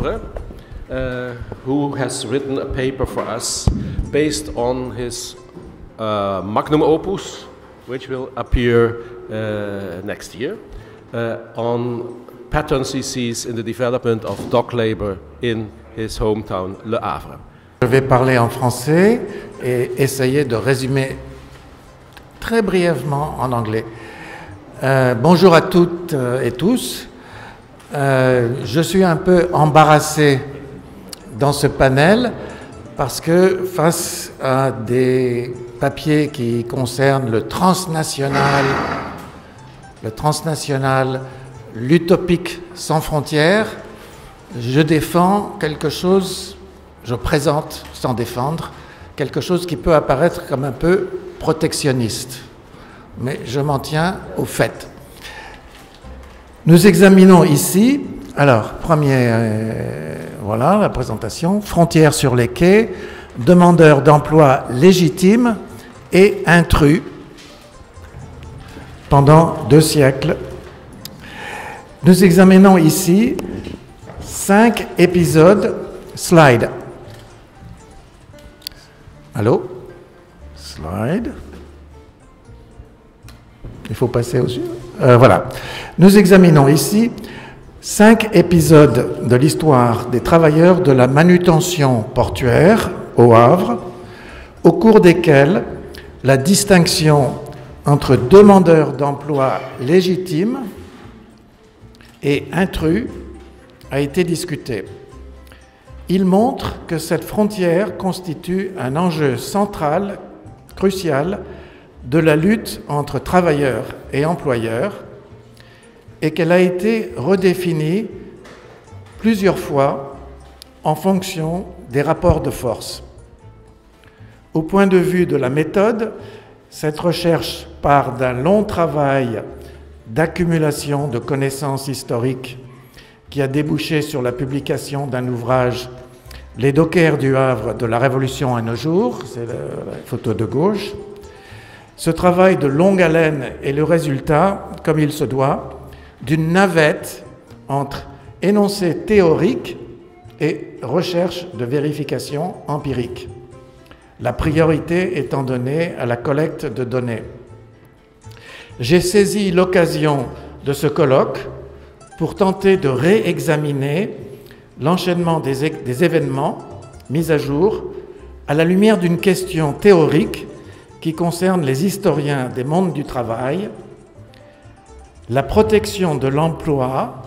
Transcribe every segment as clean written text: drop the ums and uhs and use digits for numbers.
Havre, who has written a paper for us based on his magnum opus, which will appear next year, on patterns he sees in the development of dock labor in his hometown, Le Havre. Je vais parler en français et essayer de résumer très brièvement en anglais. Bonjour à toutes et tous. Je suis un peu embarrassé dans ce panel parce que face à des papiers qui concernent le transnational, l'utopique sans frontières, je défends quelque chose, je présente sans défendre, quelque chose qui peut apparaître comme un peu protectionniste. Mais je m'en tiens au fait. Nous examinons ici, alors, voilà la présentation, frontières sur les quais, demandeurs d'emploi légitimes et intrus pendant 2 siècles. Nous examinons ici 5 épisodes, slide. Allô? Slide. Il faut passer au suivant. Voilà. Nous examinons ici 5 épisodes de l'histoire des travailleurs de la manutention portuaire au Havre, au cours desquels la distinction entre demandeurs d'emploi légitimes et intrus a été discutée. Il montre que cette frontière constitue un enjeu central, crucial, de la lutte entre travailleurs et employeurs et qu'elle a été redéfinie plusieurs fois en fonction des rapports de force. Au point de vue de la méthode, cette recherche part d'un long travail d'accumulation de connaissances historiques qui a débouché sur la publication d'un ouvrage « Les dockers du Havre de la Révolution à nos jours », c'est la photo de gauche. Ce travail de longue haleine est le résultat, comme il se doit, d'une navette entre énoncés théoriques et recherche de vérification empirique, la priorité étant donnée à la collecte de données. J'ai saisi l'occasion de ce colloque pour tenter de réexaminer l'enchaînement des événements mis à jour à la lumière d'une question théorique qui concerne les historiens des mondes du travail. La protection de l'emploi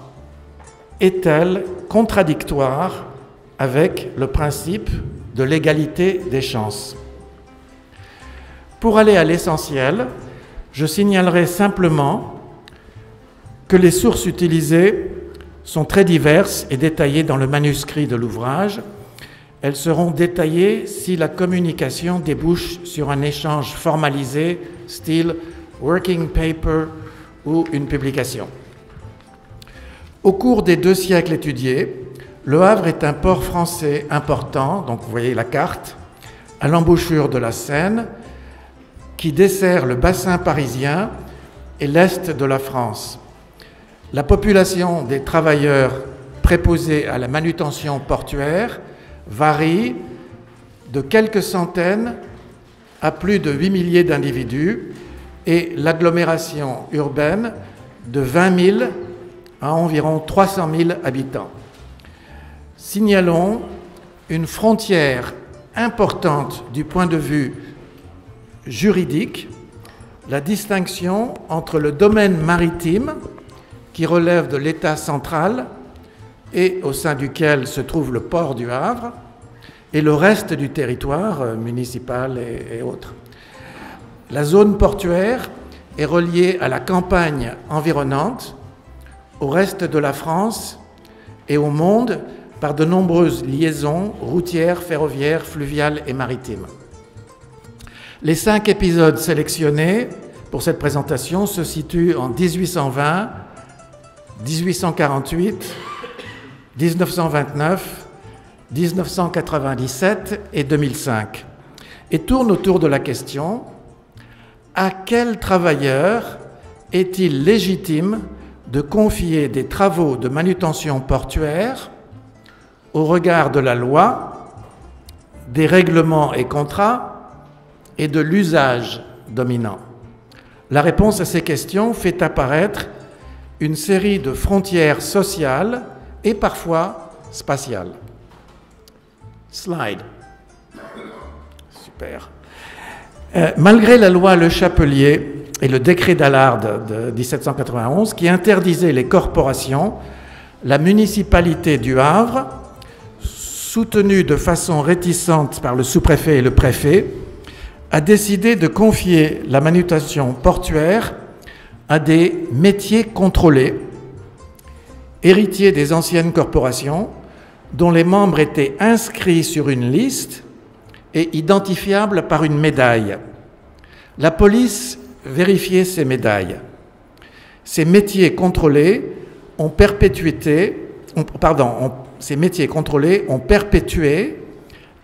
est-elle contradictoire avec le principe de l'égalité des chances? Pour aller à l'essentiel, je signalerai simplement que les sources utilisées sont très diverses et détaillées dans le manuscrit de l'ouvrage. Elles seront détaillées si la communication débouche sur un échange formalisé, style working paper ou une publication. Au cours des 2 siècles étudiés, Le Havre est un port français important, donc vous voyez la carte, à l'embouchure de la Seine, qui dessert le bassin parisien et l'est de la France. La population des travailleurs préposés à la manutention portuaire varie de quelques centaines à plus de 8 milliers d'individus et l'agglomération urbaine de 20 000 à environ 300 000 habitants. Signalons une frontière importante du point de vue juridique, la distinction entre le domaine maritime, qui relève de l'État central et au sein duquel se trouve le port du Havre, et le reste du territoire municipal et autres. La zone portuaire est reliée à la campagne environnante, au reste de la France et au monde par de nombreuses liaisons routières, ferroviaires, fluviales et maritimes. Les 5 épisodes sélectionnés pour cette présentation se situent en 1820, 1848, 1929, 1997 et 2005, et tournent autour de la question: à quel travailleur est-il légitime de confier des travaux de manutention portuaire au regard de la loi, des règlements et contrats et de l'usage dominant? La réponse à ces questions fait apparaître une série de frontières sociales et parfois spatiales. Slide. Super. Malgré la loi Le Chapelier et le décret d'Allard de 1791 qui interdisait les corporations, la municipalité du Havre, soutenue de façon réticente par le sous-préfet et le préfet, a décidé de confier la manutention portuaire à des métiers contrôlés, héritiers des anciennes corporations, dont les membres étaient inscrits sur une liste et identifiables par une médaille. La police vérifiait ces médailles. Ces métiers contrôlés ont perpétué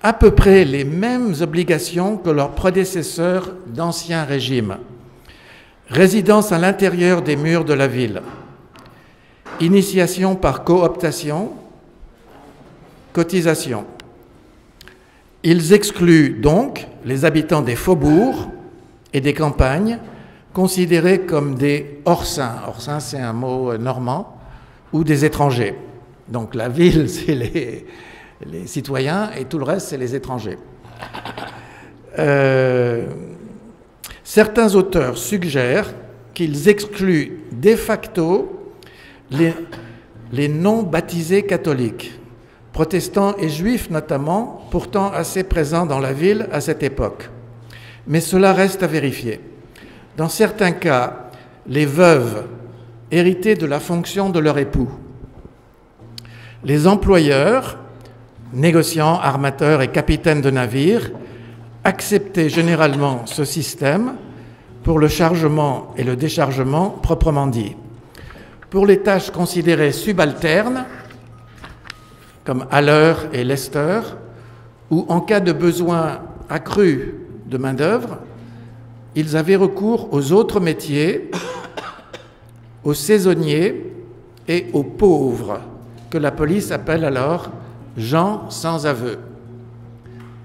à peu près les mêmes obligations que leurs prédécesseurs d'ancien régime. Résidence à l'intérieur des murs de la ville, initiation par cooptation, cotisation. Ils excluent donc les habitants des faubourgs et des campagnes, considérés comme des hors-saints. Hors-saints, c'est un mot normand, ou des étrangers. Donc la ville, c'est les citoyens, et tout le reste, c'est les étrangers. Certains auteurs suggèrent qu'ils excluent de facto les non-baptisés catholiques, protestants et juifs notamment, pourtant assez présents dans la ville à cette époque. Mais cela reste à vérifier. Dans certains cas, les veuves héritaient de la fonction de leur époux. Les employeurs, négociants, armateurs et capitaines de navires, acceptaient généralement ce système pour le chargement et le déchargement proprement dit. Pour les tâches considérées subalternes, comme haleur et lesteur, ou en cas de besoin accru de main-d'œuvre, ils avaient recours aux autres métiers, aux saisonniers et aux pauvres, que la police appelle alors gens sans aveu.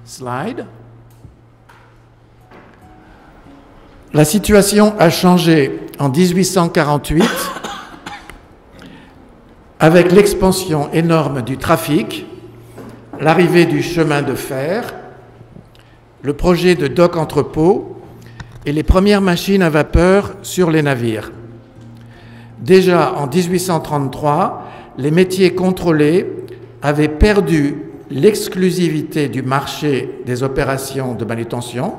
Slide. La situation a changé en 1848 avec l'expansion énorme du trafic, l'arrivée du chemin de fer, le projet de dock-entrepôt et les premières machines à vapeur sur les navires. Déjà en 1833, les métiers contrôlés avaient perdu l'exclusivité du marché des opérations de manutention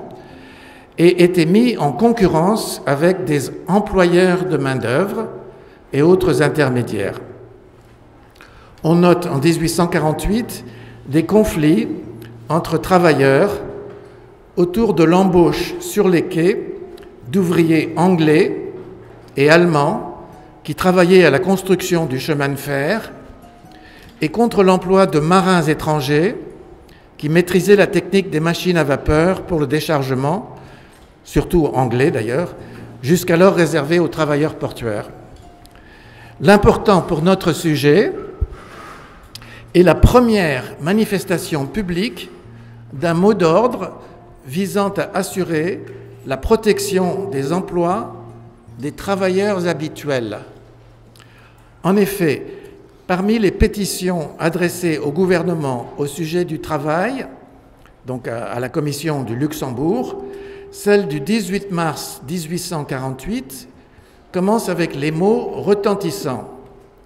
et étaient mis en concurrence avec des employeurs de main-d'œuvre et autres intermédiaires. On note en 1848 des conflits entre travailleurs autour de l'embauche sur les quais d'ouvriers anglais et allemands qui travaillaient à la construction du chemin de fer et contre l'emploi de marins étrangers qui maîtrisaient la technique des machines à vapeur pour le déchargement, surtout anglais d'ailleurs, jusqu'alors réservé aux travailleurs portuaires. L'important pour notre sujet est la première manifestation publique d'un mot d'ordre visant à assurer la protection des emplois des travailleurs habituels. En effet, parmi les pétitions adressées au gouvernement au sujet du travail, donc à la Commission du Luxembourg, celle du 18 mars 1848 commence avec les mots retentissants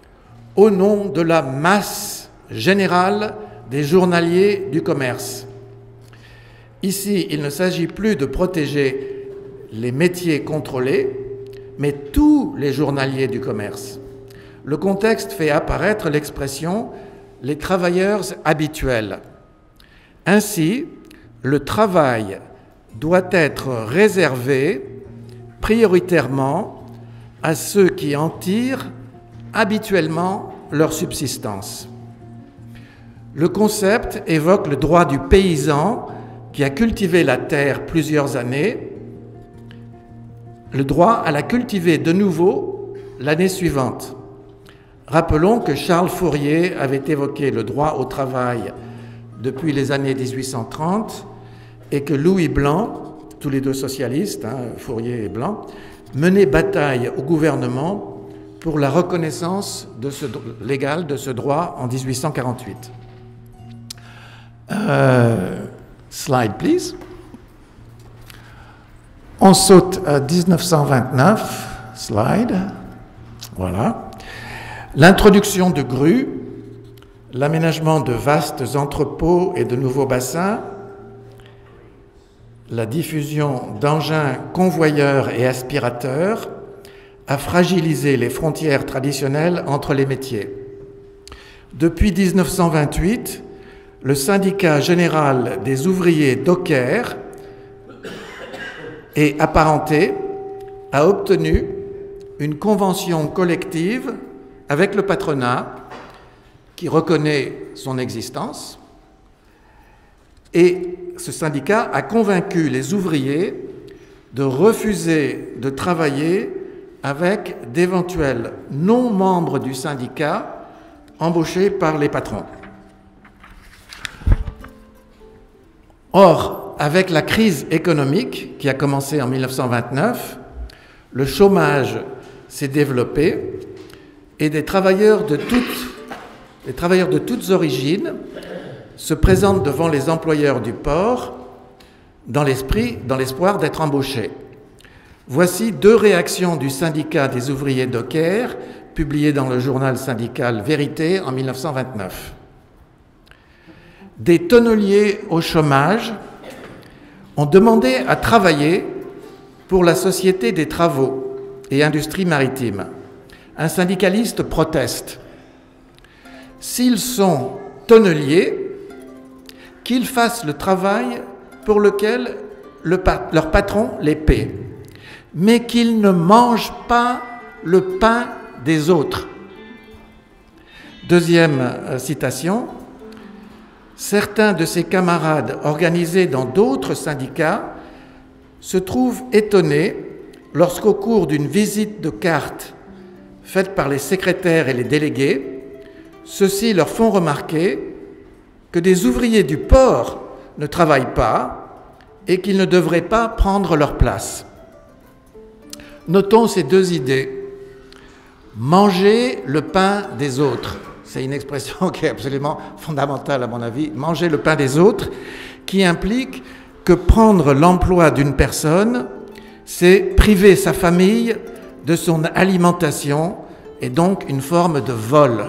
« Au nom de la masse générale des journaliers du commerce ». Ici, il ne s'agit plus de protéger les métiers contrôlés, mais tous les journaliers du commerce. Le contexte fait apparaître l'expression « les travailleurs habituels ». Ainsi, le travail doit être réservé prioritairement à ceux qui en tirent habituellement leur subsistance. Le concept évoque le droit du paysan qui a cultivé la terre plusieurs années, le droit à la cultiver de nouveau l'année suivante. Rappelons que Charles Fourier avait évoqué le droit au travail depuis les années 1830 et que Louis Blanc, tous les deux socialistes, Fourier et Blanc, menaient bataille au gouvernement pour la reconnaissance légale de ce droit en 1848. Slide, please. On saute à 1929. Slide. Voilà. L'introduction de grues, l'aménagement de vastes entrepôts et de nouveaux bassins, la diffusion d'engins convoyeurs et aspirateurs a fragilisé les frontières traditionnelles entre les métiers. Depuis 1928, le syndicat général des ouvriers dockers et apparentés a obtenu une convention collective avec le patronat qui reconnaît son existence, et ce syndicat a convaincu les ouvriers de refuser de travailler avec d'éventuels non-membres du syndicat embauchés par les patrons. Or, avec la crise économique qui a commencé en 1929, le chômage s'est développé et des travailleurs de toutes origines se présentent devant les employeurs du port dans l'espoir d'être embauchés. Voici deux réactions du syndicat des ouvriers dockers publiées dans le journal syndical Vérité en 1929. Des tonneliers au chômage ont demandé à travailler pour la Société des Travaux et Industries Maritimes. Un syndicaliste proteste. S'ils sont tonneliers, qu'ils fassent le travail pour lequel leur patron les paie, mais qu'ils ne mangent pas le pain des autres. Deuxième citation. Certains de ses camarades organisés dans d'autres syndicats se trouvent étonnés lorsqu'au cours d'une visite de cartes faite par les secrétaires et les délégués, ceux-ci leur font remarquer que des ouvriers du port ne travaillent pas et qu'ils ne devraient pas prendre leur place. Notons ces deux idées. Manger le pain des autres. C'est une expression qui est absolument fondamentale à mon avis. Manger le pain des autres, qui implique que prendre l'emploi d'une personne, c'est priver sa famille de son alimentation et donc une forme de vol.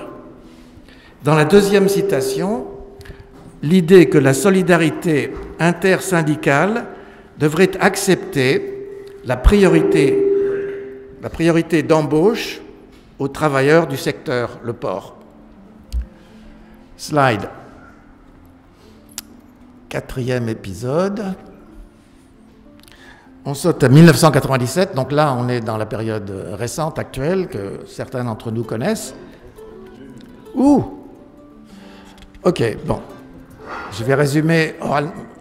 Dans la deuxième citation, l'idée que la solidarité intersyndicale devrait accepter la priorité d'embauche aux travailleurs du secteur, le port. Slide. Quatrième épisode. On saute à 1997, donc là on est dans la période récente, actuelle, que certains d'entre nous connaissent. Ouh! Ok, bon. Je vais résumer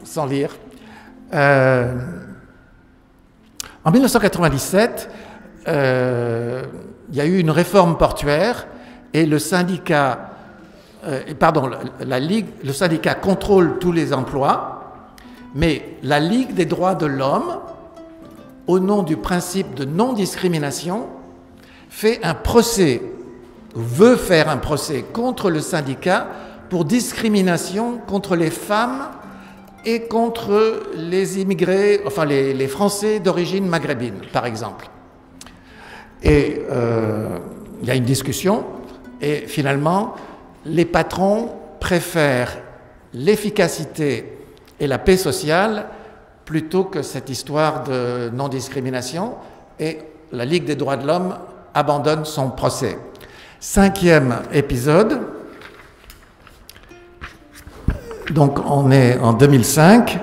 sans lire. En 1997, il y a eu une réforme portuaire et le syndicat le syndicat contrôle tous les emplois, mais la Ligue des droits de l'homme, au nom du principe de non-discrimination, veut faire un procès contre le syndicat pour discrimination contre les femmes et contre les immigrés, enfin les Français d'origine maghrébine, par exemple. Et il y a une discussion, et finalement, les patrons préfèrent l'efficacité et la paix sociale plutôt que cette histoire de non-discrimination, et la Ligue des droits de l'homme abandonne son procès. Cinquième épisode. Donc on est en 2005.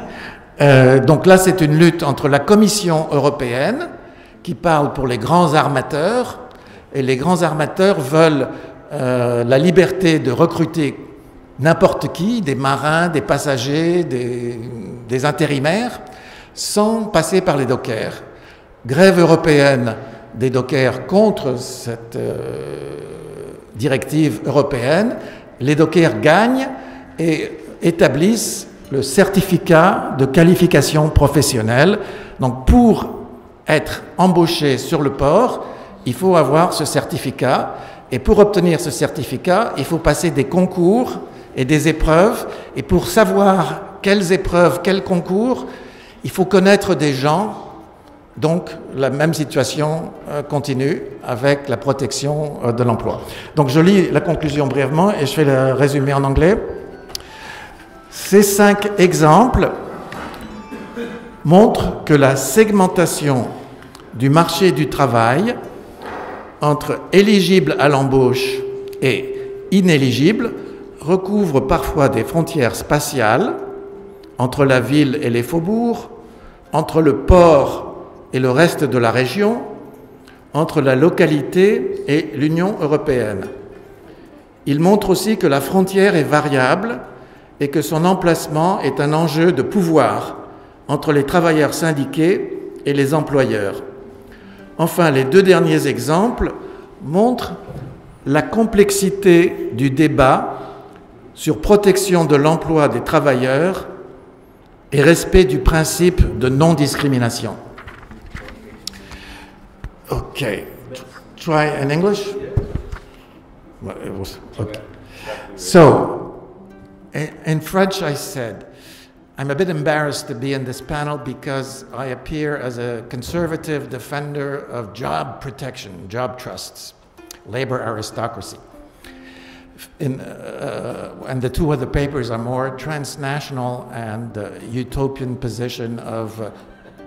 Donc là c'est une lutte entre la Commission européenne qui parle pour les grands armateurs, et les grands armateurs veulent la liberté de recruter n'importe qui, des marins, des passagers, des intérimaires, sans passer par les dockers. Grève européenne des dockers contre cette directive européenne, les dockers gagnent et établissent le certificat de qualification professionnelle. Donc pour être embauché sur le port, il faut avoir ce certificat. Et pour obtenir ce certificat, il faut passer des concours et des épreuves. Et pour savoir quelles épreuves, quels concours, il faut connaître des gens. Donc la même situation continue avec la protection de l'emploi. Donc je lis la conclusion brièvement et je fais le résumé en anglais. Ces 5 exemples montrent que la segmentation du marché du travail entre éligibles à l'embauche et inéligibles recouvre parfois des frontières spatiales entre la ville et les faubourgs, entre le port et le reste de la région, entre la localité et l'Union européenne. Il montre aussi que la frontière est variable et que son emplacement est un enjeu de pouvoir entre les travailleurs syndiqués et les employeurs. Enfin, les 2 derniers exemples montrent la complexité du débat sur protection de l'emploi des travailleurs et respect du principe de non-discrimination. Okay, try in English? Well, it was, okay. So, in French I said, I'm a bit embarrassed to be in this panel because I appear as a conservative defender of job protection, job trusts, labor aristocracy. And the 2 other papers are more transnational and utopian position of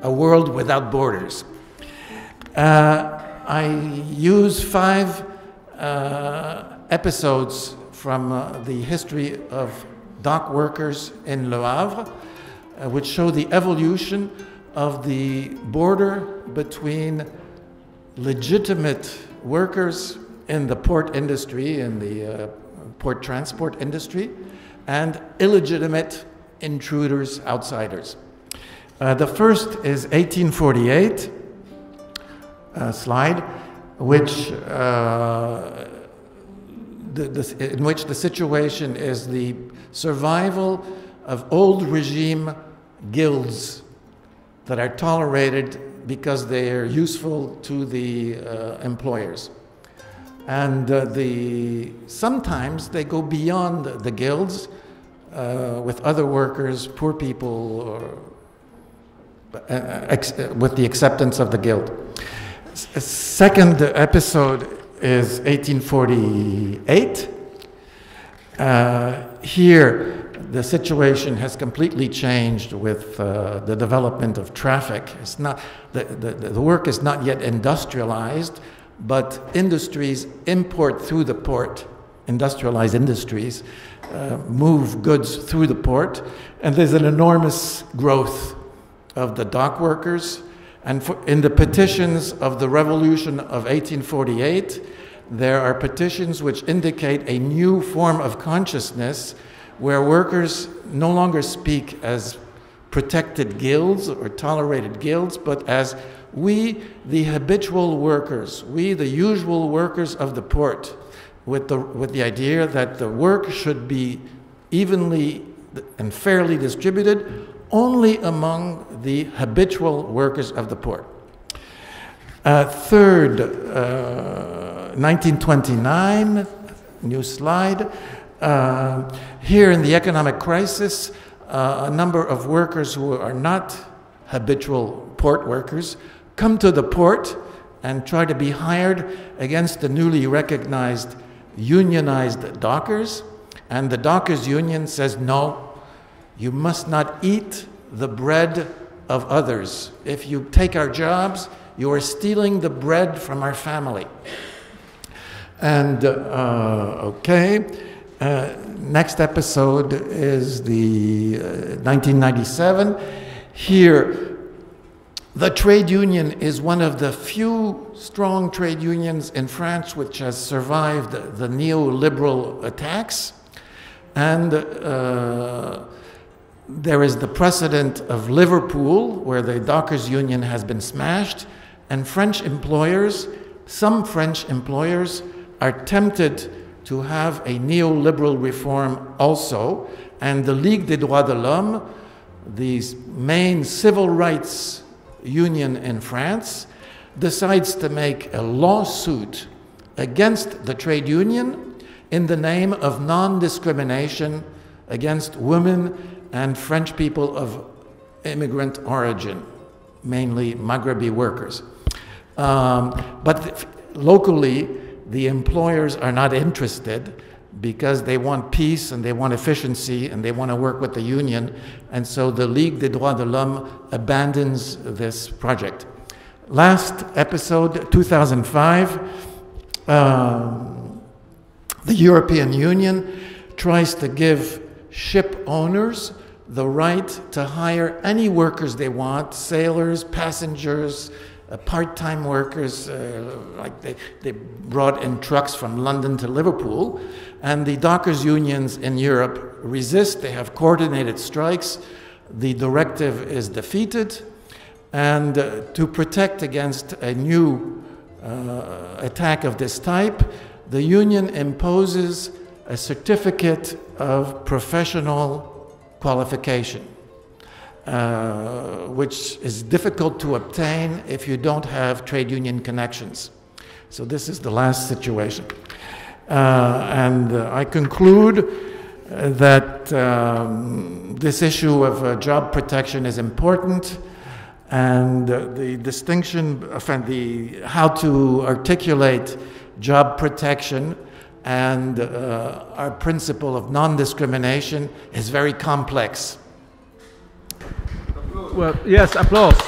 a world without borders. I use 5 episodes from the history of dock workers in Le Havre, which show the evolution of the border between legitimate workers in the port industry, in the port transport industry, and illegitimate intruders, outsiders. The first is 1848 slide, which in which the situation is the survival of old regime guilds that are tolerated because they are useful to the employers. And sometimes they go beyond the guilds with other workers, poor people, or, with the acceptance of the guild. Second episode is 1848. Here, the situation has completely changed with the development of traffic. It's not, the work is not yet industrialized, but industries import through the port. Industrialized industries move goods through the port, and there's an enormous growth of the dock workers. And in the petitions of the revolution of 1848, there are petitions which indicate a new form of consciousness where workers no longer speak as protected guilds or tolerated guilds, but as we, the habitual workers, we, the usual workers of the port, with the idea that the work should be evenly and fairly distributed only among the habitual workers of the port. Third, 1929, new slide. Here in the economic crisis, a number of workers who are not habitual port workers come to the port and try to be hired against the newly recognized unionized dockers. And the dockers union says, no, you must not eat the bread of others. If you take our jobs, you are stealing the bread from our family. And, next episode is the 1997. Here, the trade union is one of the few strong trade unions in France which has survived the neoliberal attacks. And there is the precedent of Liverpool, where the dockers union has been smashed, and French employers, some French employers, are tempted to have a neoliberal reform also, and the Ligue des droits de l'homme, the main civil rights union in France, decides to make a lawsuit against the trade union in the name of non-discrimination against women and French people of immigrant origin, mainly Maghrebi workers. But locally, the employers are not interested because they want peace and they want efficiency and they want to work with the union, and so the Ligue des droits de l'homme abandons this project. Last episode, 2005, the European Union tries to give ship owners the right to hire any workers they want, sailors, passengers, part-time workers, like they brought in trucks from London to Liverpool, and the dockers unions in Europe resist. They have coordinated strikes. The directive is defeated, and to protect against a new attack of this type, the union imposes a certificate of professional qualification, which is difficult to obtain if you don't have trade union connections. So this is the last situation. And I conclude that this issue of job protection is important, and the distinction, how to articulate job protection and our principle of non-discrimination is very complex. Well, yes, applause.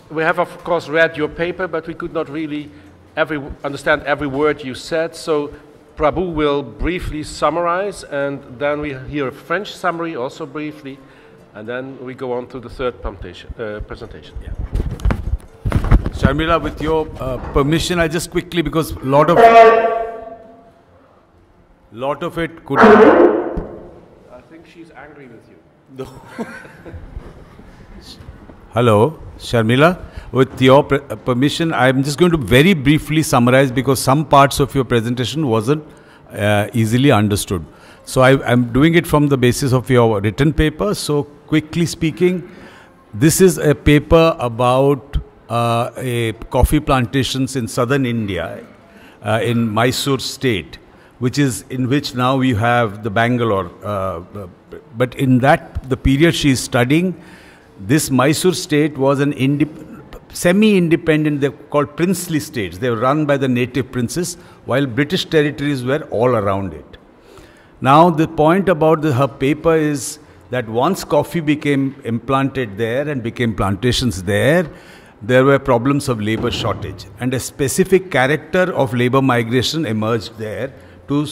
We have of course read your paper, but we could not really understand every word you said, so Prabhu will briefly summarize, and then we hear a French summary also briefly, and then we go on to the third presentation. Yeah. Sharmila, with your permission, I just quickly, because lot of it could. I think she's angry with you. No. Hello, Sharmila. With your permission, I'm just going to very briefly summarize because some parts of your presentation wasn't easily understood. So I'm doing it from the basis of your written paper. So quickly speaking, this is a paper about coffee plantations in southern India, in Mysore state, in which now we have the Bangalore. But in the period she is studying, this Mysore state was an semi-independent, they're called princely states. They were run by the native princes, while British territories were all around it. Now the point about her paper is that once coffee became implanted there and became plantations there were problems of labor shortage, and a specific character of labor migration emerged there to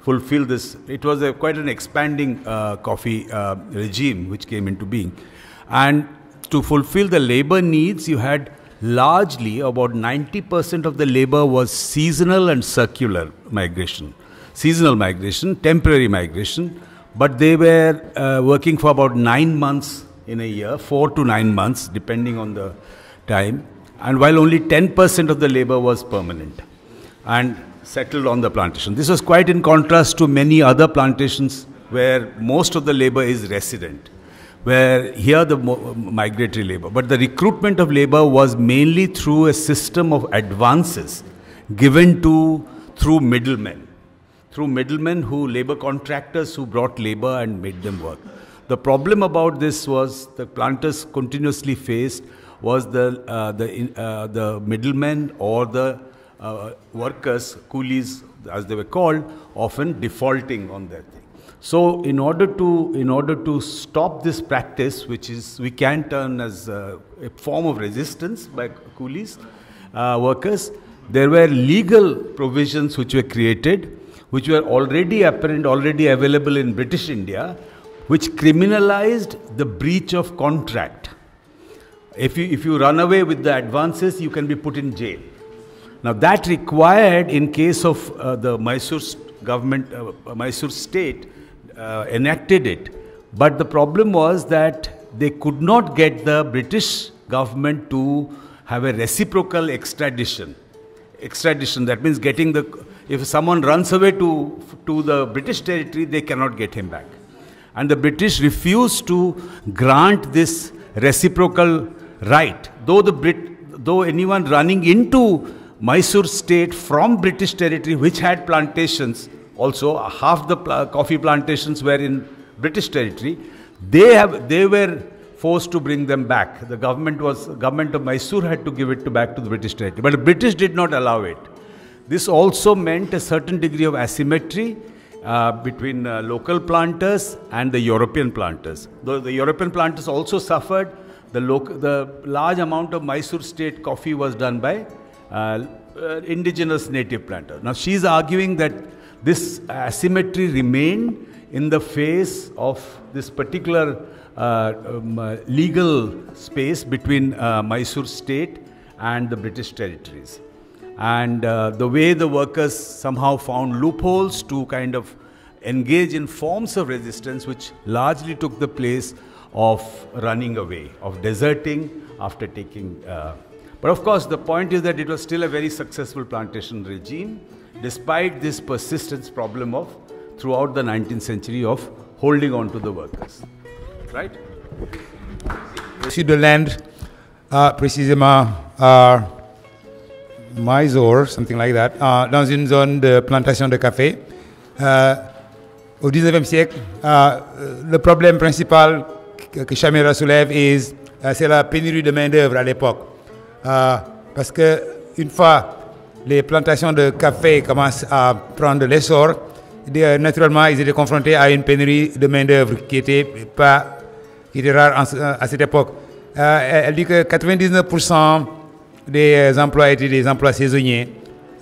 fulfill this. It was quite an expanding coffee regime which came into being. And to fulfill the labor needs, you had largely about 90% of the labor was seasonal and circular migration. Seasonal migration, temporary migration, but they were working for about 9 months in a year, 4 to 9 months, depending on the time, and while only 10% of the labor was permanent and settled on the plantation. This was quite in contrast to many other plantations where most of the labor is resident, where here the migratory labor. But the recruitment of labor was mainly through a system of advances given through middlemen. Through middlemen labor contractors who brought labor and made them work. The problem about this was the planters continuously faced was the middlemen or the workers, coolies as they were called, often defaulting on their thing. So in order to stop this practice, which is we can turn as a form of resistance by coolies, workers, there were legal provisions which were created, which were already apparent, already available in British India, which criminalized the breach of contract. If you run away with the advances, you can be put in jail. Now that required, in case of the Mysore government, Mysore state enacted it, but the problem was that they could not get the British government to have a reciprocal extradition. Extradition, that means getting the, if someone runs away to the British territory, they cannot get him back. And the British refused to grant this reciprocal right. Though anyone running into Mysore state from British territory, which had plantations, also half the coffee plantations were in British territory, they were forced to bring them back. The government of Mysore had to give it back to the British territory, but the British did not allow it. This also meant a certain degree of asymmetry between local planters and the European planters. Though the European planters also suffered, the large amount of Mysore state coffee was done by indigenous native planters. Now she is arguing that this asymmetry remained in the face of this particular legal space between Mysore state and the British territories. And the way the workers somehow found loopholes to kind of engage in forms of resistance which largely took the place of running away, of deserting after taking. But of course, the point is that it was still a very successful plantation regime, despite this persistence problem of throughout the 19th century of holding on to the workers. Right? Sur de l'Inde, précisément Mysore, something like that, dans une zone de plantation de café. Au 19e siècle, le problème principal que Shamira soulève, c'est la pénurie de main-d'œuvre à l'époque. Parce que une fois les plantations de café commencent à prendre de l'essor, naturellement, ils étaient confrontés à une pénurie de main-d'œuvre qui était rare à cette époque. Elle dit que 99% des emplois étaient des emplois saisonniers.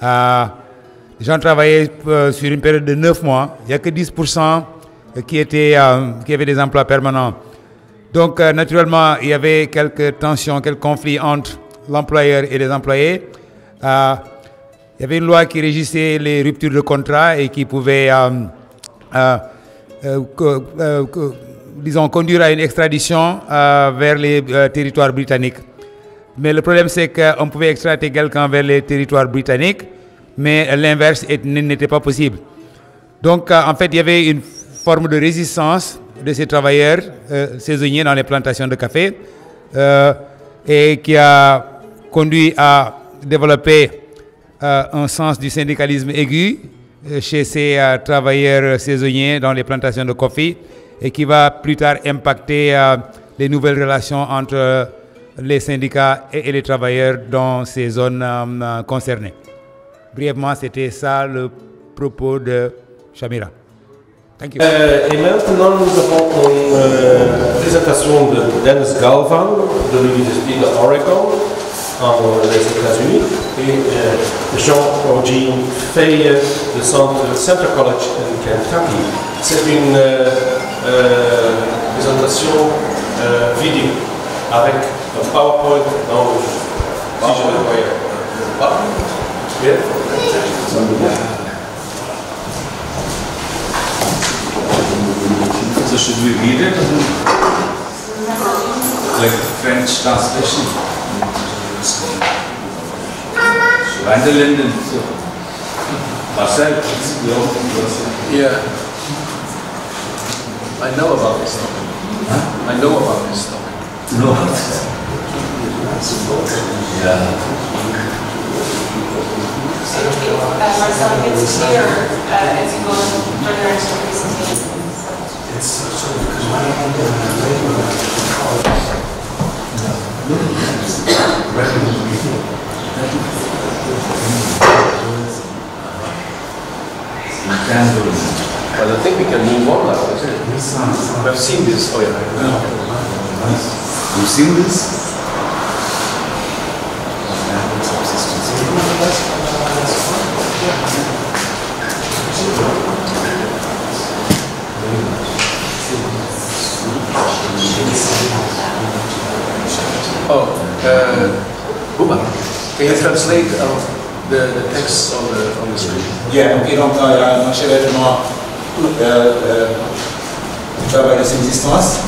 Les gens travaillaient sur une période de 9 mois. Il n'y a que 10% qui avaient des emplois permanents. Donc, naturellement, il y avait quelques tensions, quelques conflits entre l'employeur et les employés. Il y avait une loi qui régissait les ruptures de contrat et qui pouvait, disons, conduire à une extradition vers les territoires britanniques. Mais le problème, c'est qu'on pouvait extrader quelqu'un vers les territoires britanniques, mais l'inverse n'était pas possible. Donc, en fait, il y avait une forme de résistance de ces travailleurs saisonniers dans les plantations de café et qui a conduit à développer un sens du syndicalisme aigu chez ces travailleurs saisonniers dans les plantations de café et qui va plus tard impacter les nouvelles relations entre les syndicats et les travailleurs dans ces zones concernées. Brièvement, c'était ça le propos de Shamira. Thank you. Et maintenant, nous avons une présentation de Dennis Galvan de l'Université de Oregon aux États-Unis et Jean-Eugene Feye du Center College in Kentucky. C'est une présentation vidéo avec un PowerPoint dans si je le voyais. Yeah. So should we read it? Like French translation? Van der Linden. Marcel, yeah. I know about this topic. Huh? I know about this topic. No. Yeah. Marcel, it's clear as you go further into the presentation. It's so because when I went there and I read But I think we can move on now, isn't it? We've seen this. Oh yeah. You've seen this? Buba, can you translate the text on the screen? Yeah, ok, donc l'enchevêtrement du travail de subsistance.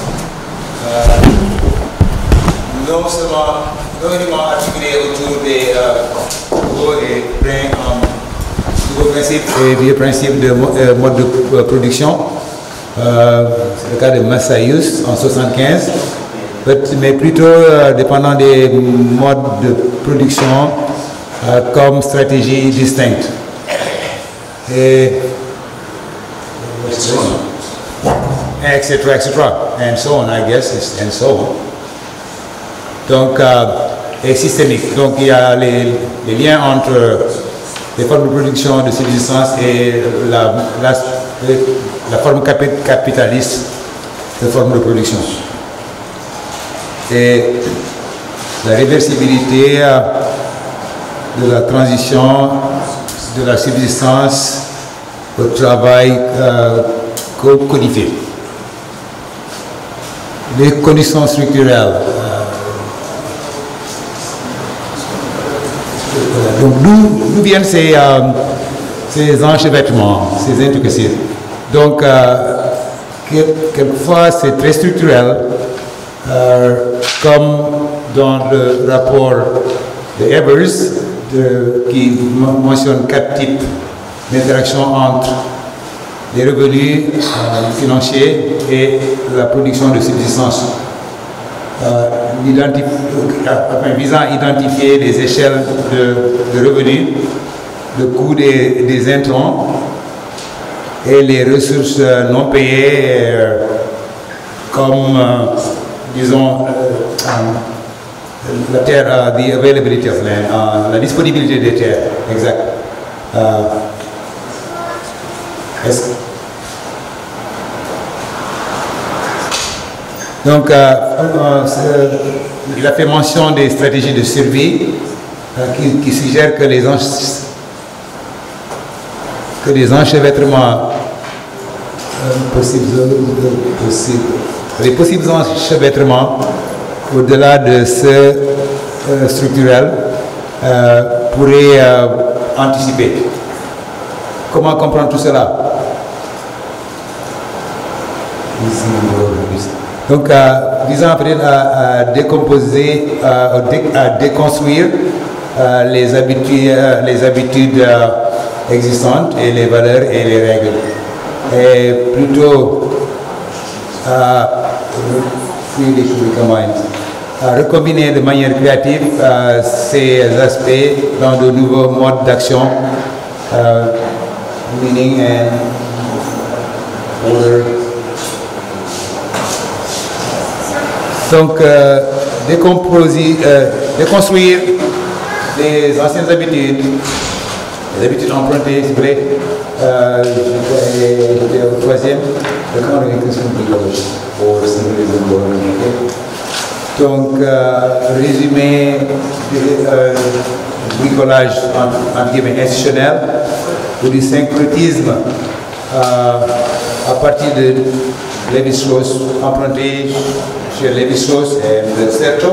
non uniquement articulé autour des nouveaux principes et vieux principes de mode de production. C'est le cas de Massayus en 1975, mais plutôt dépendant des modes de production comme stratégie distincte. Et etc., and so on, I guess, and so on. Donc, et systémique. Donc, il y a les liens entre les formes de production de subsistance et la forme capitaliste de forme de production. Et la réversibilité de la transition de la subsistance au travail codifié. Les conditions structurelles. Donc d'où viennent ces enchevêtrements, ces intricacies. Donc quelquefois c'est très structurel, comme dans le rapport de Evers qui mentionne 4 types d'interactions entre les revenus financiers et la production de subsistance, visant à identifier les échelles de revenus, le coût des intrants et les ressources non payées, comme, disons, la terre, the availability of land, la disponibilité des terres, exact. Donc, il a fait mention des stratégies de survie qui suggèrent que les enchevêtrements les possibles enchevêtrements au-delà de ce structurel pourraient anticiper. Comment comprendre tout cela? Donc, visant peut-être à décomposer, à déconstruire les habitudes existantes et les valeurs et les règles. Et plutôt à recombiner de manière créative ces aspects dans de nouveaux modes d'action, meaning and order. Donc, déconstruire les anciennes habitudes, les habitudes empruntées, s'il vous plaît. J'étais au troisième. Donc, résumé bricolage entre guillemets institutionnel ou du syncrétisme à partir de Lévi-Strauss, emprunté chez Lévi-Strauss et Serto.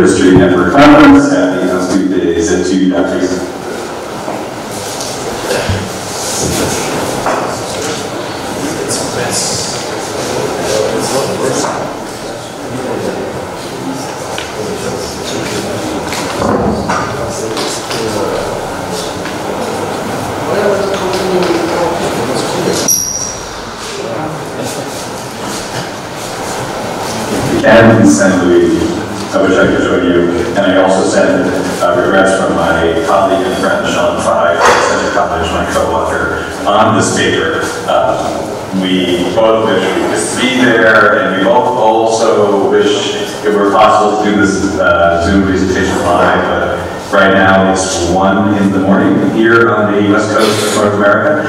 History Network Conference at the Institute des Études d'Afrique. And St. Louis, I wish I could show you, and I also sent regrets from my colleague and friend Sean Fye from Center College, my co-author, on this paper. We both wish we could be there, and we both also wish it were possible to do this Zoom presentation live, but right now it's 1 in the morning here on the west coast of North America,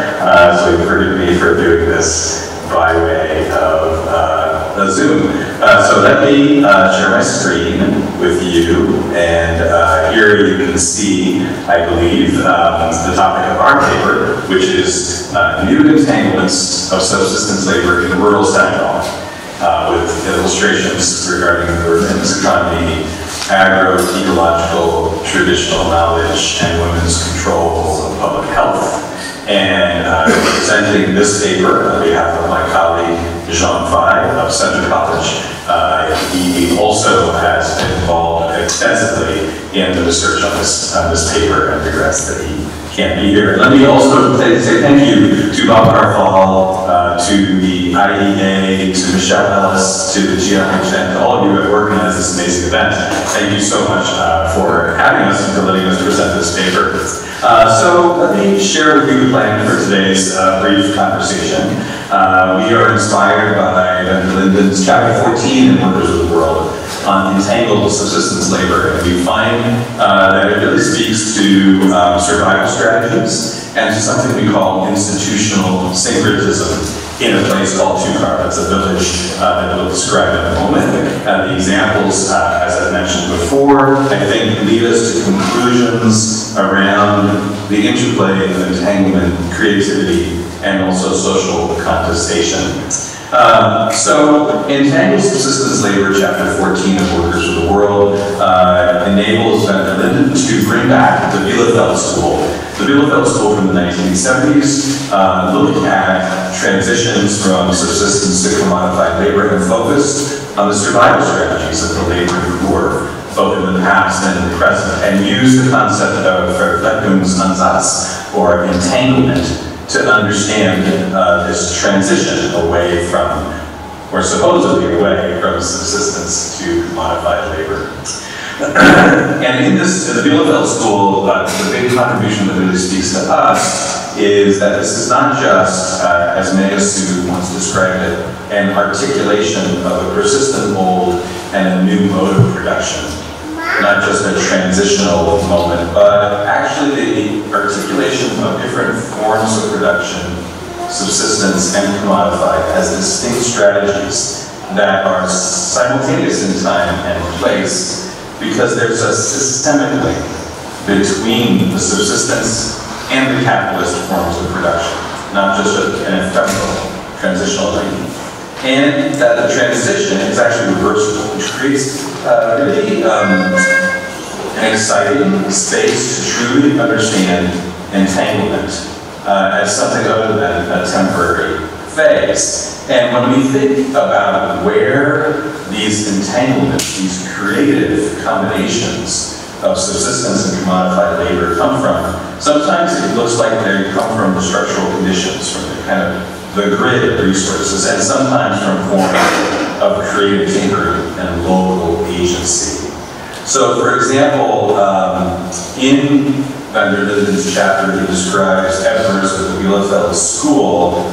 so forgive me for doing this by way of Zoom. So let me share my screen with you, and here you can see, I believe, the topic of our paper, which is new entanglements of subsistence labor in rural Senegal, with illustrations regarding the remittance economy, agro-ecological traditional knowledge, and women's control of public health. And presenting this paper on behalf of my colleague Jean Fay of Center College. He also has been involved extensively in the research on this paper and regrets that he can't be here. Let me also say thank you to Bob Carfall, to the IEA, to Michelle Ellis, to the GIH, and to all of you who have organized this amazing event. Thank you so much for having us and for letting us present this paper. So let me share with you the plan for today's brief conversation. We are inspired by Dr. Linden's chapter 14 in Workers of the World on entangled subsistence labor, and we find that it really speaks to survival strategies and to something we call institutional syncretism in a place called Tukar. That's a village that we'll describe in a moment. The examples, as I mentioned before, I think lead us to conclusions around the interplay of entanglement, creativity, and also social contestation. So, entangled subsistence labor, chapter 14 of Workers of the World, enables Dr. Linden to bring back the Bielefeld School. The Bielefeld School from the 1970s looked at transitions from subsistence to commodified labor and focused on the survival strategies of the labor poor, both in the past and in the present, and used the concept of Verflechtungsansatz, or entanglement, to understand this transition away from, or supposedly away from, subsistence to commodified labor. And in the Bielefeld School, the big contribution that really speaks to us is that this is not just, as Meyasu once described it, an articulation of a persistent old and a new mode of production. Not just a transitional moment, but actually the articulation of different forms of production, subsistence, and commodified as distinct strategies that are simultaneous in time and place, because there's a systemic link between the subsistence and the capitalist forms of production, not just an ephemeral transitional link. And that the transition is actually reversible, which creates really an exciting space to truly understand entanglement as something other than a temporary phase. And when we think about where these entanglements, these creative combinations of subsistence and commodified labor come from, sometimes it looks like they come from the structural conditions, from the kind of the grid of resources, and sometimes from forms of creative tinkering and local agency. So, for example, in Van der Linden's chapter, he describes efforts of the Bielefeld School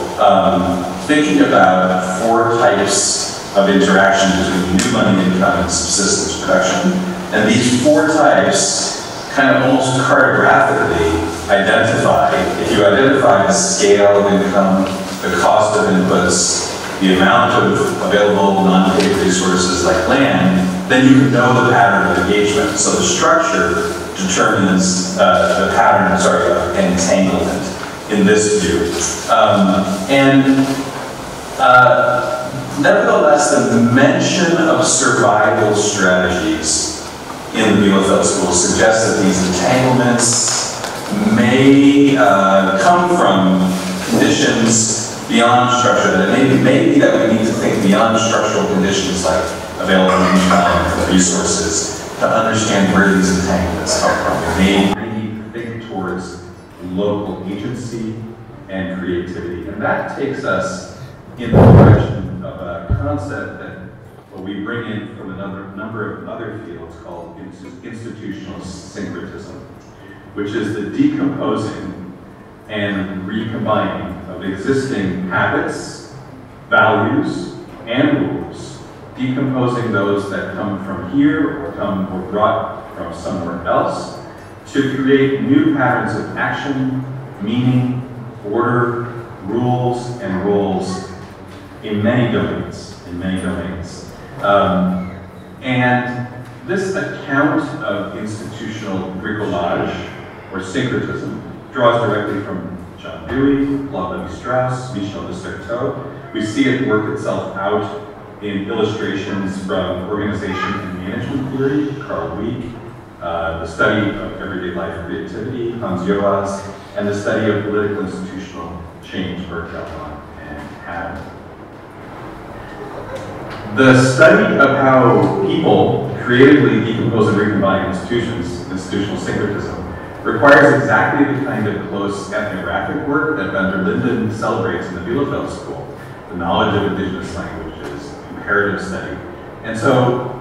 thinking about 4 types of interaction between new money income and subsistence production. And these 4 types kind of almost cartographically identify, if you identify the scale of income, the cost of inputs, the amount of available non-paid resources like land, then you can know the pattern of engagement. So the structure determines the pattern, of entanglement in this view. Nevertheless, the mention of survival strategies in the Bielefeld School suggests that these entanglements may come from conditions beyond structure, that it may be that we need to think beyond structural conditions like available income and resources to understand where these entanglements come from. We may think towards local agency and creativity. And that takes us in the direction of a concept that what we bring in from a number of other fields called institutional syncretism, which is the decomposing and recombining of existing habits, values, and rules, decomposing those that come from here or were brought from somewhere else to create new patterns of action, meaning, order, rules, and roles in many domains, and this account of institutional bricolage or syncretism draws directly from John Dewey, Claude Lévi-Strauss, Michel de Certeau. We see it work itself out in illustrations from organization and management theory, Carl Wieck, the study of everyday life creativity, Hans Joas, and the study of political institutional change, Bert Galvan and Haddon. The study of how people creatively decompose and recombine institutions, institutional syncretism, requires exactly the kind of close ethnographic work that van der Linden celebrates in the Bielefeld School, the knowledge of indigenous languages, comparative study. And so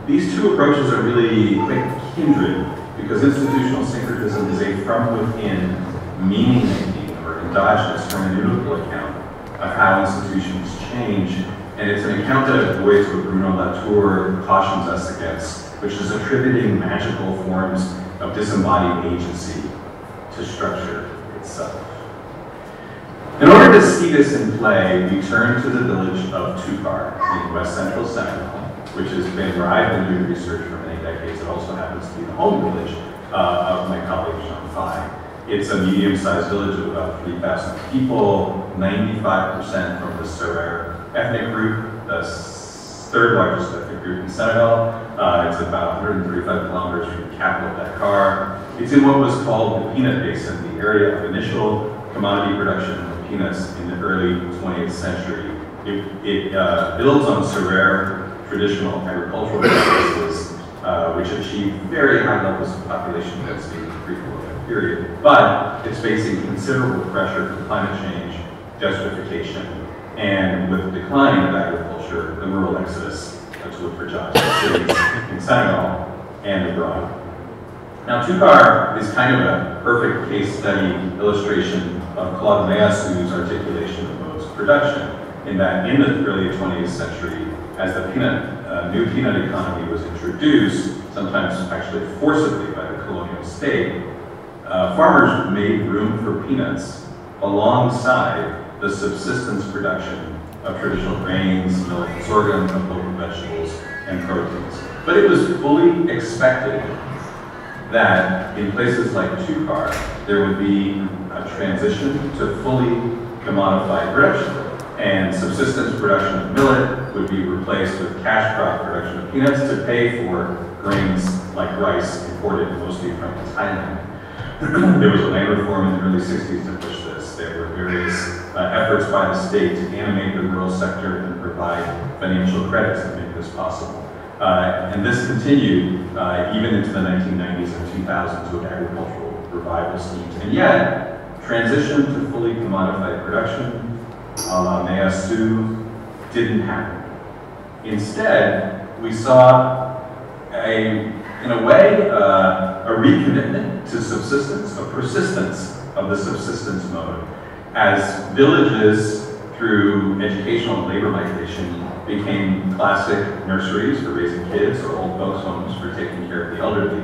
these two approaches are really quite kindred, because institutional syncretism is a from-within meaning-making or endogenous hermeneutical account of how institutions change. And it's an account that avoids what Bruno Latour cautions us against, which is attributing magical forms of disembodied agency to structure itself. In order to see this in play, we turn to the village of Tukar in west central Senegal, which has been where I've been doing research for many decades. It also happens to be the home village of my colleague Jean Fay. It's a medium-sized village of about 3,000 people, 95% from the Serer ethnic group, the third largest ethnic group in Senegal. It's about 135 kilometers from the capital, Dakar. It's in what was called the peanut basin, the area of initial commodity production of peanuts in the early 20th century. It builds on Serer traditional agricultural practices, which achieved very high levels of population density in the pre-colonial period, but it's facing considerable pressure from climate change, desertification, and with the decline of agriculture, the rural exodus to look for jobs in cities in Senegal and abroad. Now, Tukar is kind of a perfect case study illustration of Claude Meillassoux articulation of modes of production, in that in the early 20th century, as the new peanut economy was introduced, sometimes actually forcibly by the colonial state, farmers made room for peanuts alongside the subsistence production of traditional grains, millet, and sorghum, of local vegetables, and proteins. But it was fully expected that in places like Tukar, there would be a transition to fully commodified production. And subsistence production of millet would be replaced with cash crop production of peanuts to pay for grains like rice imported mostly from Thailand. There was a land reform in the early 60s to push this. There were various efforts by the state to animate the rural sector and provide financial credits to make this possible. And this continued even into the 1990s and 2000s with agricultural revival schemes. And yet, transition to fully commodified production, a la Meillassoux, didn't happen. Instead, we saw in a way, a recommitment to subsistence, a persistence of the subsistence mode, as villages, through educational and labor migration, became classic nurseries for raising kids or old folks' homes for taking care of the elderly.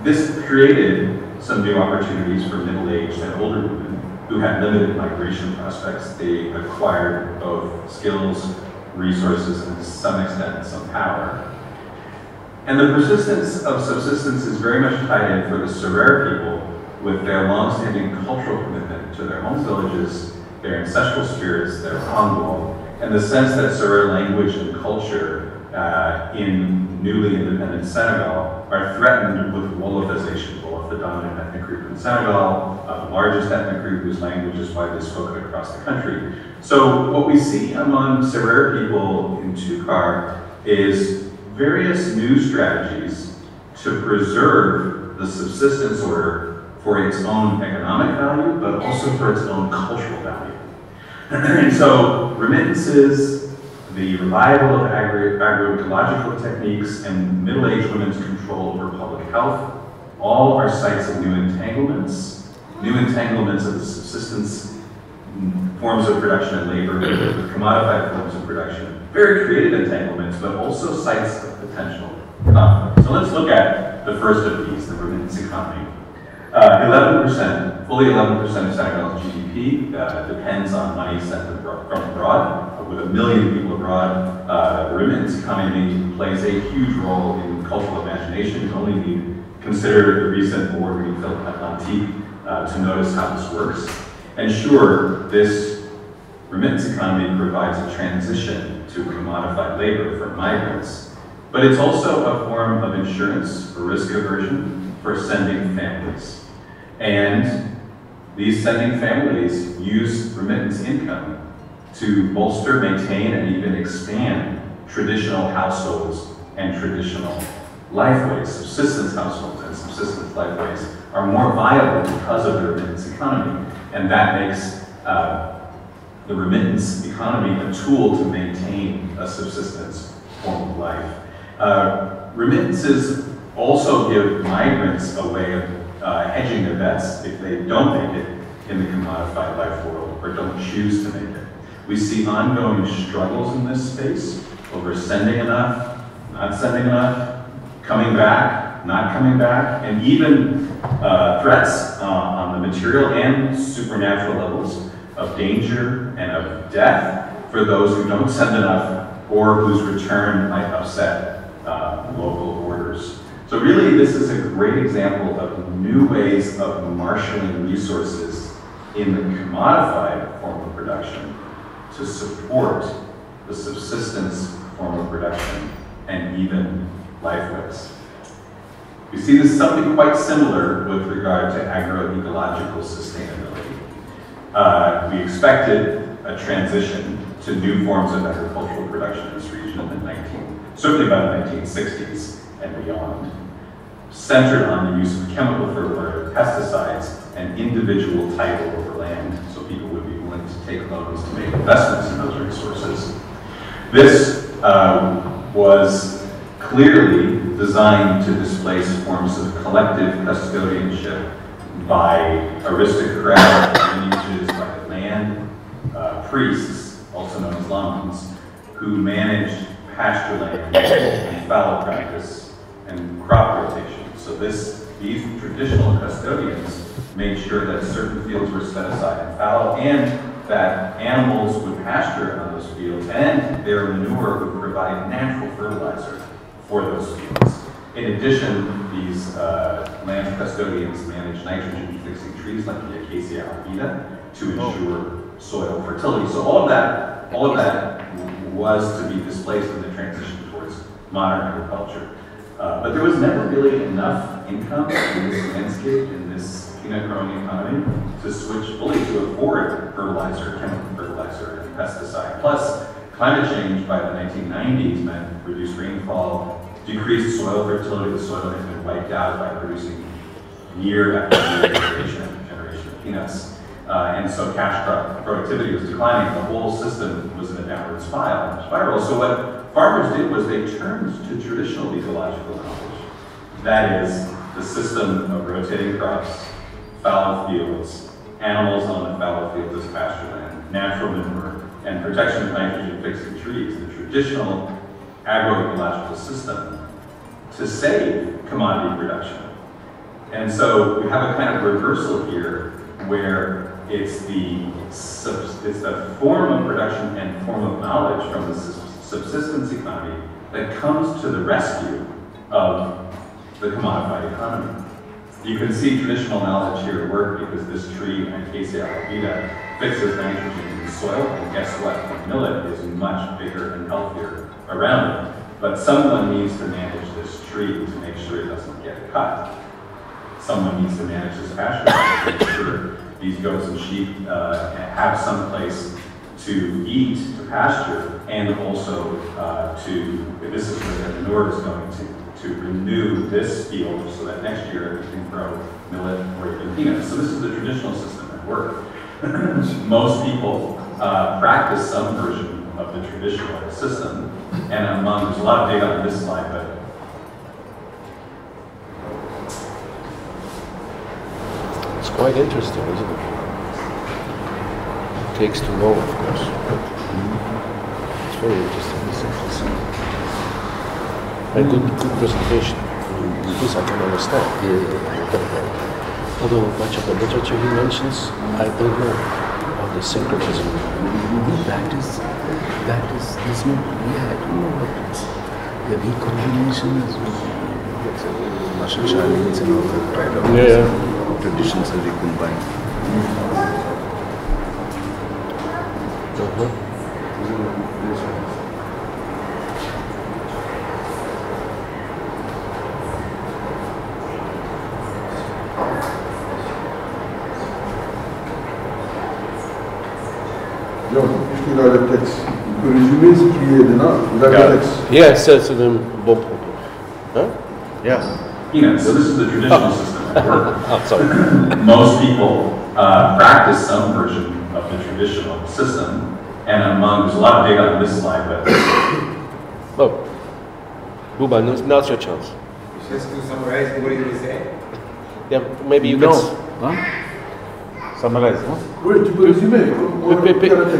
This created some new opportunities for middle-aged and older women who had limited migration prospects. They acquired both skills, resources, and to some extent, some power. And the persistence of subsistence is very much tied in for the Serer people with their long-standing cultural commitment to their home villages, their ancestral spirits, their Hangul, and the sense that Serer language and culture in newly independent Senegal are threatened with Wolofization. Wolof, the dominant ethnic group in Senegal, the largest ethnic group whose language is widely spoken across the country. So what we see among Serer people in Tukar is various new strategies to preserve the subsistence order for its own economic value, but also for its own cultural value. And so remittances, the revival of agroecological techniques, and middle-aged women's control over public health, all are sites of new entanglements of the subsistence forms of production and labor, commodified forms of production, very creative entanglements, but also sites of potential conflict. So let's look at the first of these, the remittance economy. 11%, fully 11% of Senegal's GDP depends on money sent from abroad. With 1 million people abroad, the remittance economy plays a huge role in cultural imagination. You only need to consider the recent award winning film Atlantique to notice how this works. And sure, this remittance economy provides a transition to commodified labor for migrants, but it's also a form of insurance for risk aversion for sending families. And these sending families use remittance income to bolster, maintain, and even expand traditional households and traditional lifeways. Subsistence households and subsistence lifeways are more viable because of the remittance economy, and that makes the remittance economy a tool to maintain a subsistence form of life. Remittances also give migrants a way of hedging their bets if they don't make it in the commodified life world or don't choose to make it. We see ongoing struggles in this space over sending enough, not sending enough, coming back, not coming back, and even threats on the material and supernatural levels of danger and of death for those who don't send enough or whose return might upset local orders. So really, this is a great example of new ways of marshaling resources in the commodified form of production to support the subsistence form of production and even lifeways. We see this something quite similar with regard to agroecological sustainability. We expected a transition to new forms of agricultural production in this region in the certainly by the 1960s and beyond, centered on the use of chemical fertilizer, pesticides, and individual title over land, so people would be willing to take loans to make investments in those resources. This was clearly designed to displace forms of collective custodianship by aristocratic lineages like land priests, also known as lamans, who managed pasture land and fallow practice and crop rotation. So these traditional custodians made sure that certain fields were set aside in fallow and that animals would pasture on those fields and their manure would provide natural fertilizer for those fields. In addition, these land custodians managed nitrogen-fixing trees like the Acacia albida to ensure soil fertility. So all of that was to be displaced in the transition towards modern agriculture. But there was never really enough income in this landscape, in this peanut growing economy, to switch fully to afford fertilizer, chemical fertilizer, and pesticide. Plus, climate change by the 1990s meant reduced rainfall, decreased soil fertility. The soil had been wiped out by producing year after year generation of peanuts. And so cash crop productivity was declining. The whole system was in a downward spiral. So what farmers did was they turned to traditional ecological knowledge. That is, the system of rotating crops, fallow fields, animals on the fallow fields as pasture land, natural manure, and protection of nitrogen-fixing trees, the traditional agroecological system to save commodity production. And so we have a kind of reversal here where it's the form of production and form of knowledge from the subsistence economy that comes to the rescue of the commodified economy. You can see traditional knowledge here at work because this tree, Acacia albida, fixes nitrogen in the soil, and guess what? The millet is much bigger and healthier around it. But someone needs to manage this tree to make sure it doesn't get cut. Someone needs to manage this pasture to make sure these goats and sheep have some place to eat, to pasture, and also this is where the manure is going to renew this field so that next year we can grow millet or even peanuts. So this is the traditional system at work. Most people practice some version of the traditional system. And among, there's a lot of data on this slide, but It's quite interesting, isn't it? Takes to know, of course. It's very interesting. A good presentation. This I can understand. Although much of the literature he mentions, I don't know of the syncretism. There's no, yeah, I don't know what it's, the recombination is Russian Chinese and all that, right? Yeah. Traditions are recombined. Puisqu'il a le texte, il peut résumer ce qui est dedans. Il a le texte. Yeah, c'est un bon propos. Huh? yeah. So this is the traditional system at work. Oh, sorry. Most people practice some version of the traditional system, and among, there's a lot of data on this slide, but Oh, Buba, now's your chance. Just to summarize what you were saying. Yeah, maybe you can. Summarize, no? Oui, tu peux résumer.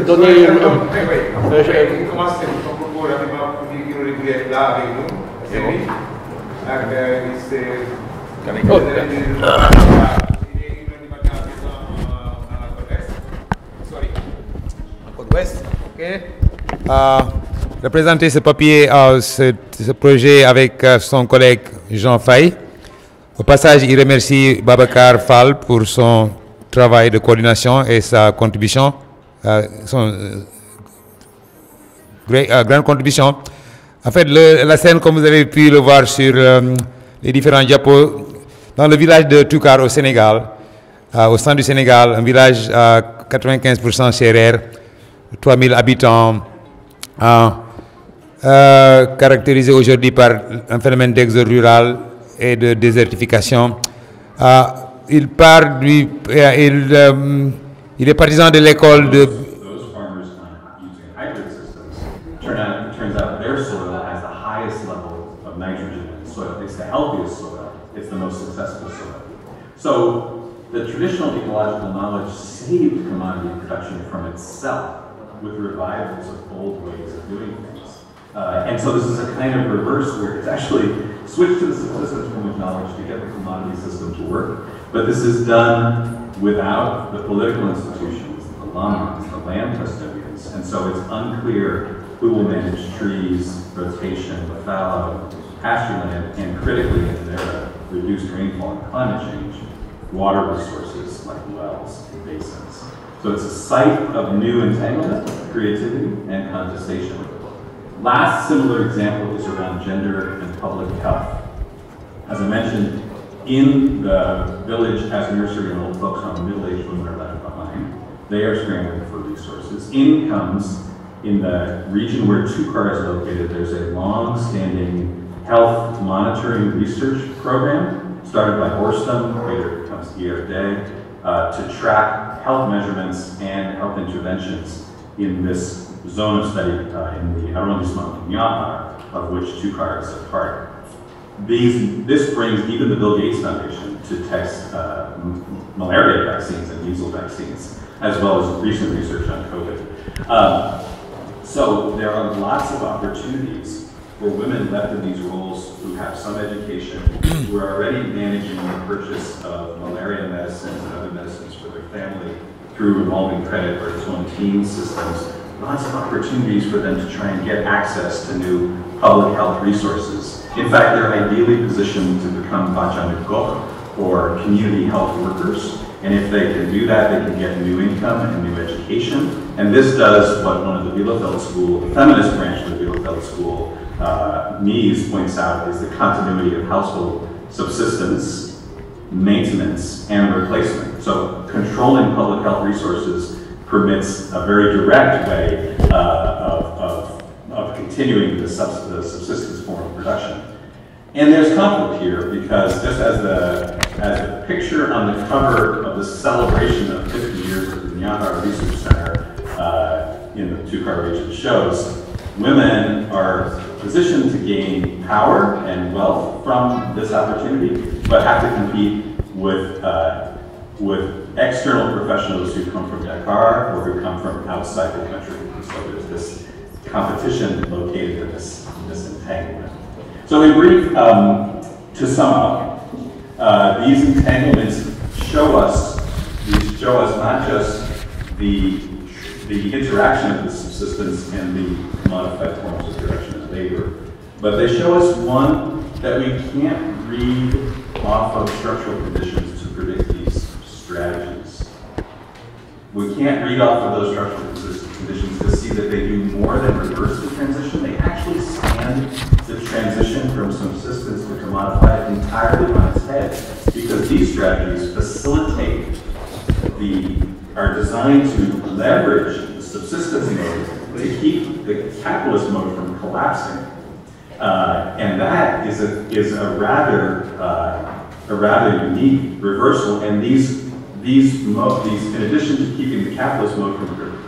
Donner Il commence son propos rapidement pour dire qu'il aurait être là avec nous. C'est lui. Il s'est connecté. Il est 1h du matin à présent à la côte ouest. Sorry. La côte ouest, ok. De présenter ce papier, ce projet avec son collègue Jean Faye. Au passage, il remercie Babacar Fall pour son travail de coordination et sa contribution, son grande contribution. En fait, la scène, comme vous avez pu le voir sur les différents diapos, dans le village de Toukar au Sénégal, au centre du Sénégal, un village à 95% CRR, 3000 habitants, caractérisé aujourd'hui par un phénomène d'exode rural et de désertification. Il est partisan de l'école de... those farmers using hybrid systems, turns out their soil has the highest level of nitrogen in the soil. It's the healthiest soil. It's the most successful soil. So the traditional ecological knowledge saved commodity production from itself with revivals of old ways of doing things. And so this is a kind of reverse where it's actually switched to the subsistence form of knowledge to get the commodity system to work. But this is done without the political institutions, the lawmakers, the land custodians. And so it's unclear who will manage trees, rotation, fallow, pasture land, and critically in their reduced rainfall and climate change, water resources like wells and basins. So it's a site of new entanglement, creativity, and contestation. Last similar example is around gender and public health. As I mentioned, in the village as nursery and old folks home, middle-aged women are left behind. They are scrambling for resources. In comes, in the region where Toukar is located, there's a long-standing health monitoring research program started by Orstam, later becomes ERD, to track health measurements and health interventions in this zone of study in the arrondissement of Niahar, of which Toukar is a part. This brings even the Bill Gates Foundation to test malaria vaccines and measles vaccines, as well as recent research on COVID. So there are lots of opportunities for women left in these roles who have some education, who are already managing the purchase of malaria medicines and other medicines for their family through revolving credit or quarantine systems. Lots of opportunities for them to try and get access to new public health resources. In fact, they're ideally positioned to become Bajanukok, or community health workers. And if they can do that, they can get new income and new education. And this does what one of the Bielefeld School, the feminist branch of the Bielefeld School, Mies points out, is the continuity of household subsistence, maintenance, and replacement. So controlling public health resources permits a very direct way of continuing the subsistence form of production. And there's conflict here because just as the picture on the cover of the celebration of 50 years of the Niahar Research Center in the two-car region shows, women are positioned to gain power and wealth from this opportunity, but have to compete with external professionals who come from Dakar or who come from outside the country. So there's this competition located in this entanglement. So in brief, to sum up, these entanglements show us not just the interaction of the subsistence and the modified forms of production and labor, but they show us, one, that we can't read off of structural conditions to predict these strategies. We can't read off of those structural conditions to see that they do more than reverse the transition. They actually stand the transition from subsistence to commodified entirely on its head, because these strategies facilitate are designed to leverage the subsistence mode to keep the capitalist mode from collapsing. And that is a rather unique reversal. And these in addition to keeping the capitalist mode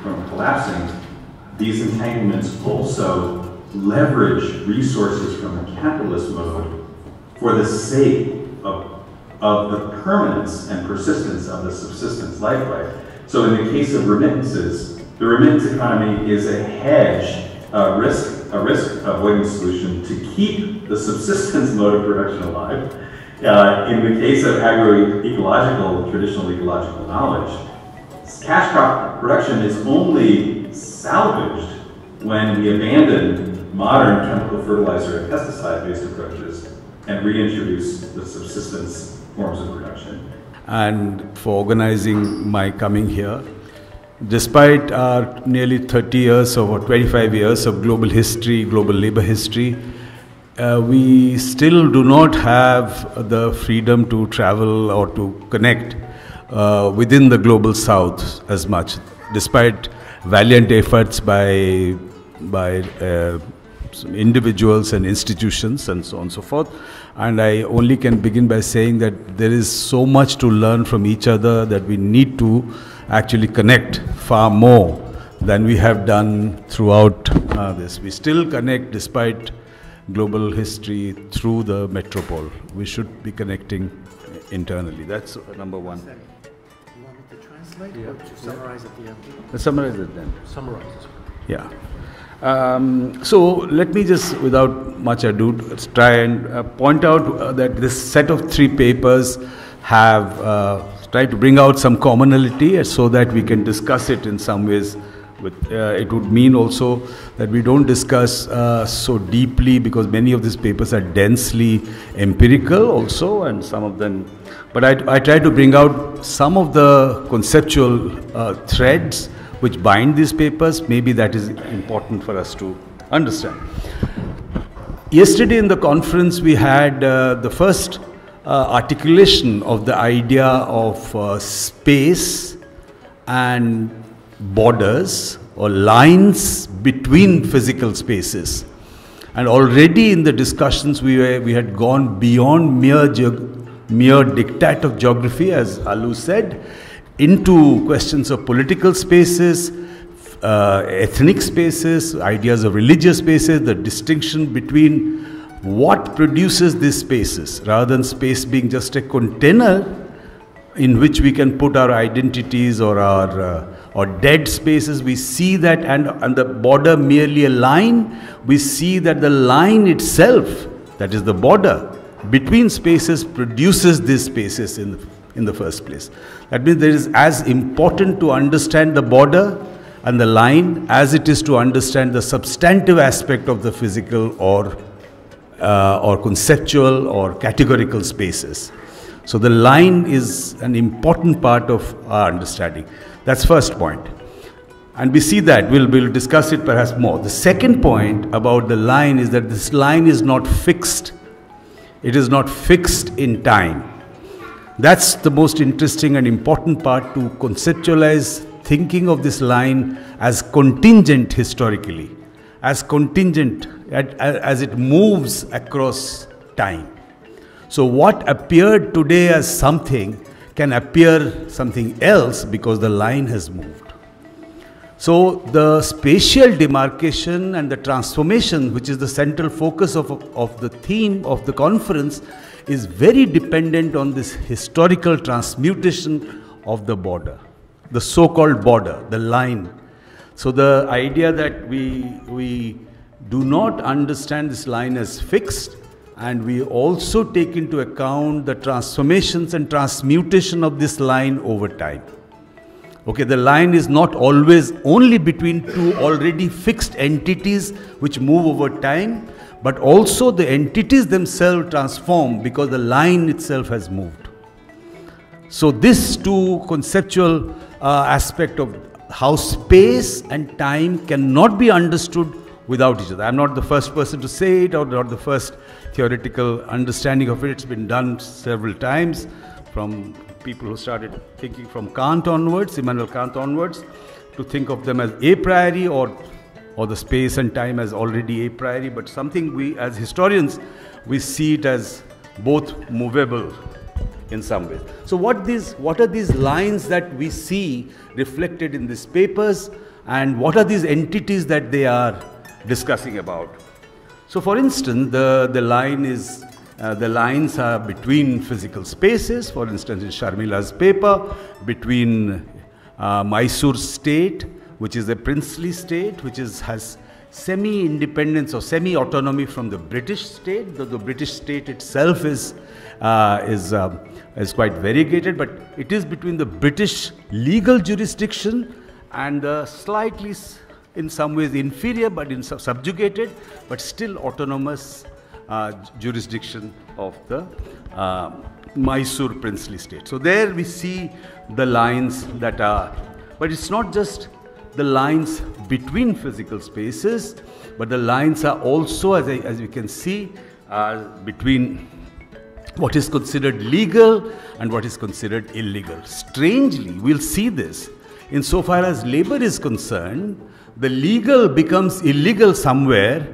from collapsing, these entanglements also leverage resources from the capitalist mode for the sake of the permanence and persistence of the subsistence life. So in the case of remittances, the remittance economy is a hedge, a risk avoidance solution to keep the subsistence mode of production alive. In the case of agroecological, traditional ecological knowledge, cash crop production is only salvaged when we abandon modern chemical fertilizer and pesticide-based approaches and reintroduce the subsistence forms of production. And for organizing my coming here, despite our nearly 30 years or 25 years of global history, global labor history, we still do not have the freedom to travel or to connect within the global south as much, despite valiant efforts by some individuals and institutions and so on and so forth. And I only can begin by saying that there is so much to learn from each other that we need to actually connect far more than we have done throughout this. We still connect despite global history through the metropole. We should be connecting internally. That's number one. You want me to translate or to summarize at the end? Let's summarize it then. Summarize. Yeah. So let me just, without much ado, try and point out that this set of 3 papers have tried to bring out some commonality so that we can discuss it in some ways. It would mean also that we don't discuss so deeply, because many of these papers are densely empirical also, and some of them. But I try to bring out some of the conceptual threads which bind these papers. Maybe that is important for us to understand. Yesterday in the conference we had the first articulation of the idea of space and borders or lines between physical spaces. And already in the discussions we had gone beyond mere diktat of geography, as Alu said, into questions of political spaces, ethnic spaces, ideas of religious spaces, the distinction between what produces these spaces, rather than space being just a container in which we can put our identities or our dead spaces. We see that, and the border merely a line. We see that the line itself, that is the border between spaces, produces these spaces in the first place. That means it is as important to understand the border and the line as it is to understand the substantive aspect of the physical or conceptual or categorical spaces. So the line is an important part of our understanding. That's first point. And we see that, we'll discuss it perhaps more. The second point about the line is that this line is not fixed. It is not fixed in time. That's the most interesting and important part, to conceptualize thinking of this line as contingent historically, as contingent as it moves across time. So what appeared today as something can appear something else because the line has moved. So the spatial demarcation and the transformation, which is the central focus of the theme of the conference, is very dependent on this historical transmutation of the border, the so-called border, the line. So the idea that we do not understand this line as fixed, and we also take into account the transformations and transmutation of this line over time. Okay, the line is not always only between two already fixed entities which move over time, but also the entities themselves transform because the line itself has moved. So this two conceptual aspect of how space and time cannot be understood without each other. I'm not the first person to say it, or not the first theoretical understanding of it. It's been done several times from people who started thinking from Kant onwards, Immanuel Kant onwards, to think of them as a priori, or the space and time as already a priori, but something we as historians, we see it as both movable in some ways. So what are these lines that we see reflected in these papers, and what are these entities that they are discussing about? So for instance, the lines are between physical spaces. For instance, in Sharmila's paper, between Mysore state, which is a princely state, which has semi-independence or semi-autonomy from the British state, though the British state itself is quite variegated, but it is between the British legal jurisdiction and the slightly, in some ways inferior, but subjugated, but still autonomous jurisdiction of the Mysore princely state. So there we see the lines that are, but it's not just the lines between physical spaces, but the lines are also, as you can see, between what is considered legal and what is considered illegal. Strangely, we'll see this. Insofar as labor is concerned, the legal becomes illegal somewhere,